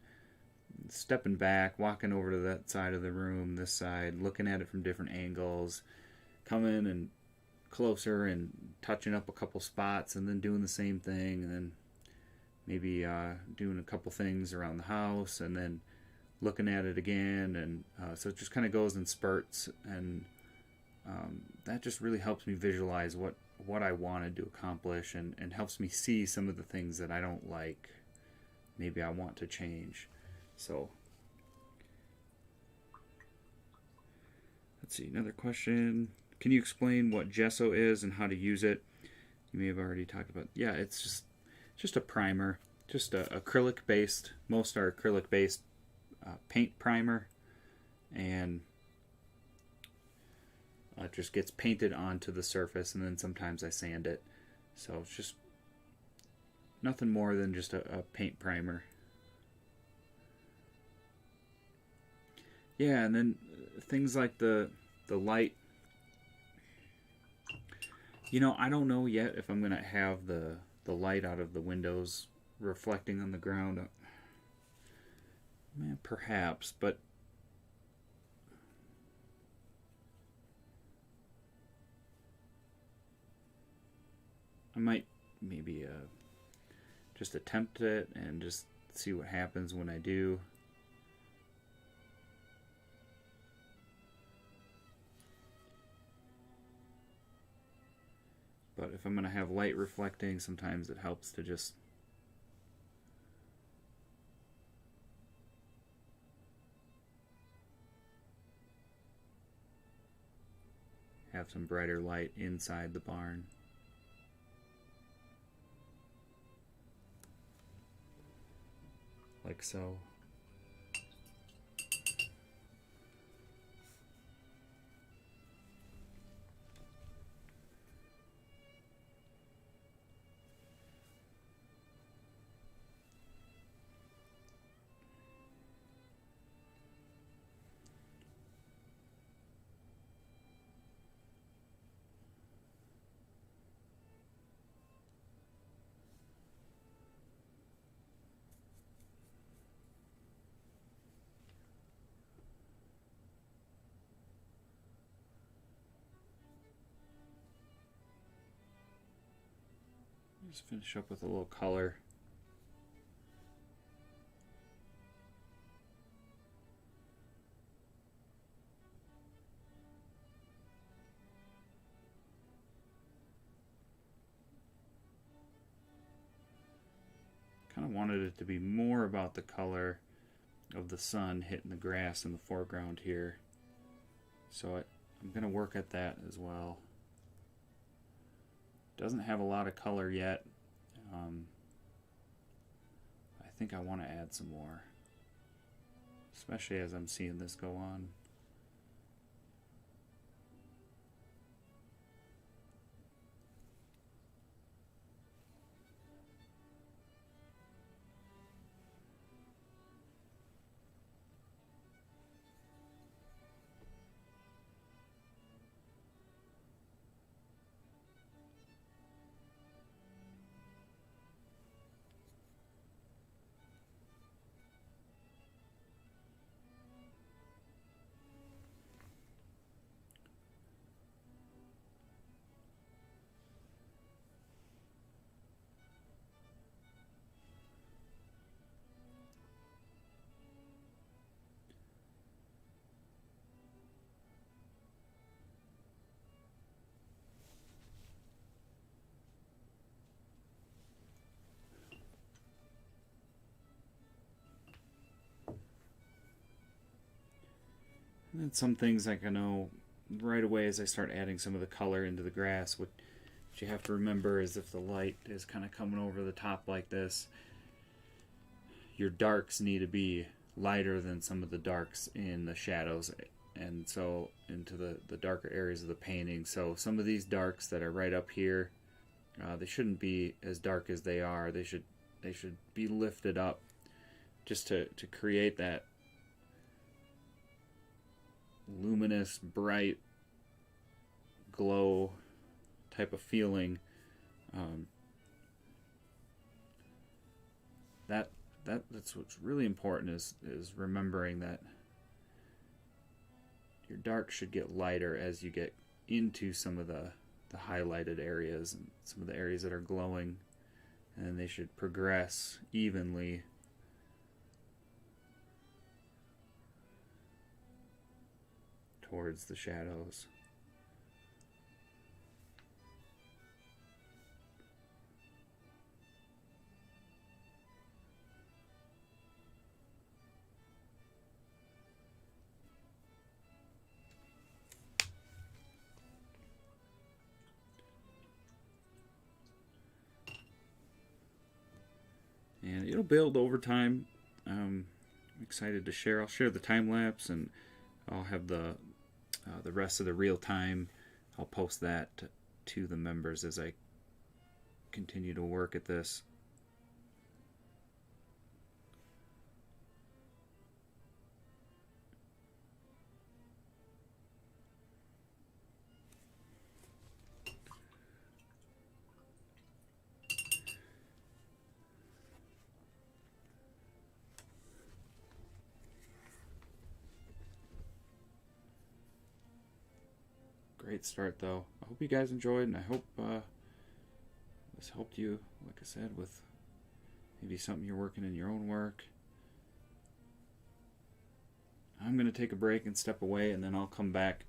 stepping back, walking over to that side of the room, this side, looking at it from different angles, coming and closer and touching up a couple spots, and then doing the same thing, and then maybe doing a couple things around the house, and then looking at it again. And so it just kind of goes in spurts, and that just really helps me visualize what I wanted to accomplish, and helps me see some of the things that I don't like, maybe I want to change. So let's see, another question. Can you explain what gesso is and how to use it? You may have already talked about. Yeah, it's just a primer, just a acrylic based. Most are acrylic based paint primer, and it just gets painted onto the surface, and then sometimes I sand it. So it's just nothing more than just a paint primer. Yeah, and then things like the light. I don't know yet if I'm going to have the light out of the windows reflecting on the ground. Perhaps, but I might maybe just attempt it and just see what happens when I do. But if I'm going to have light reflecting, sometimes it helps to just have some brighter light inside the barn. Like so. Just finish up with a little color. Kind of wanted it to be more about the color of the sun hitting the grass in the foreground here. So I'm going to work at that as well. Doesn't have a lot of color yet. I think I want to add some more, especially as I'm seeing this go on. And some things like I know right away as I start adding some of the color into the grass, what you have to remember is if the light is kind of coming over the top like this, your darks need to be lighter than some of the darks in the shadows, and so into the darker areas of the painting. So some of these darks that are right up here, they shouldn't be as dark as they are. They should be lifted up just to create that luminous, bright glow type of feeling. That's what's really important is remembering that your dark should get lighter as you get into some of the highlighted areas and some of the areas that are glowing, and they should progress evenly towards the shadows. And it'll build over time. I'm excited to share. I'll share the time lapse, and I'll have the rest of the real time. I'll post that to the members as I continue to work at this. Great start, though. I hope you guys enjoyed, and I hope this helped you, like I said, with maybe something you're working in your own work. I'm going to take a break and step away, and then I'll come back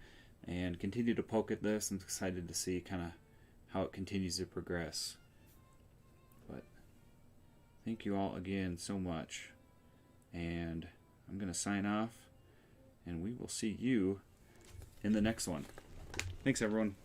and continue to poke at this. I'm excited to see kind of how it continues to progress. But thank you all again so much, and I'm going to sign off, and we will see you in the next one. Thanks, everyone.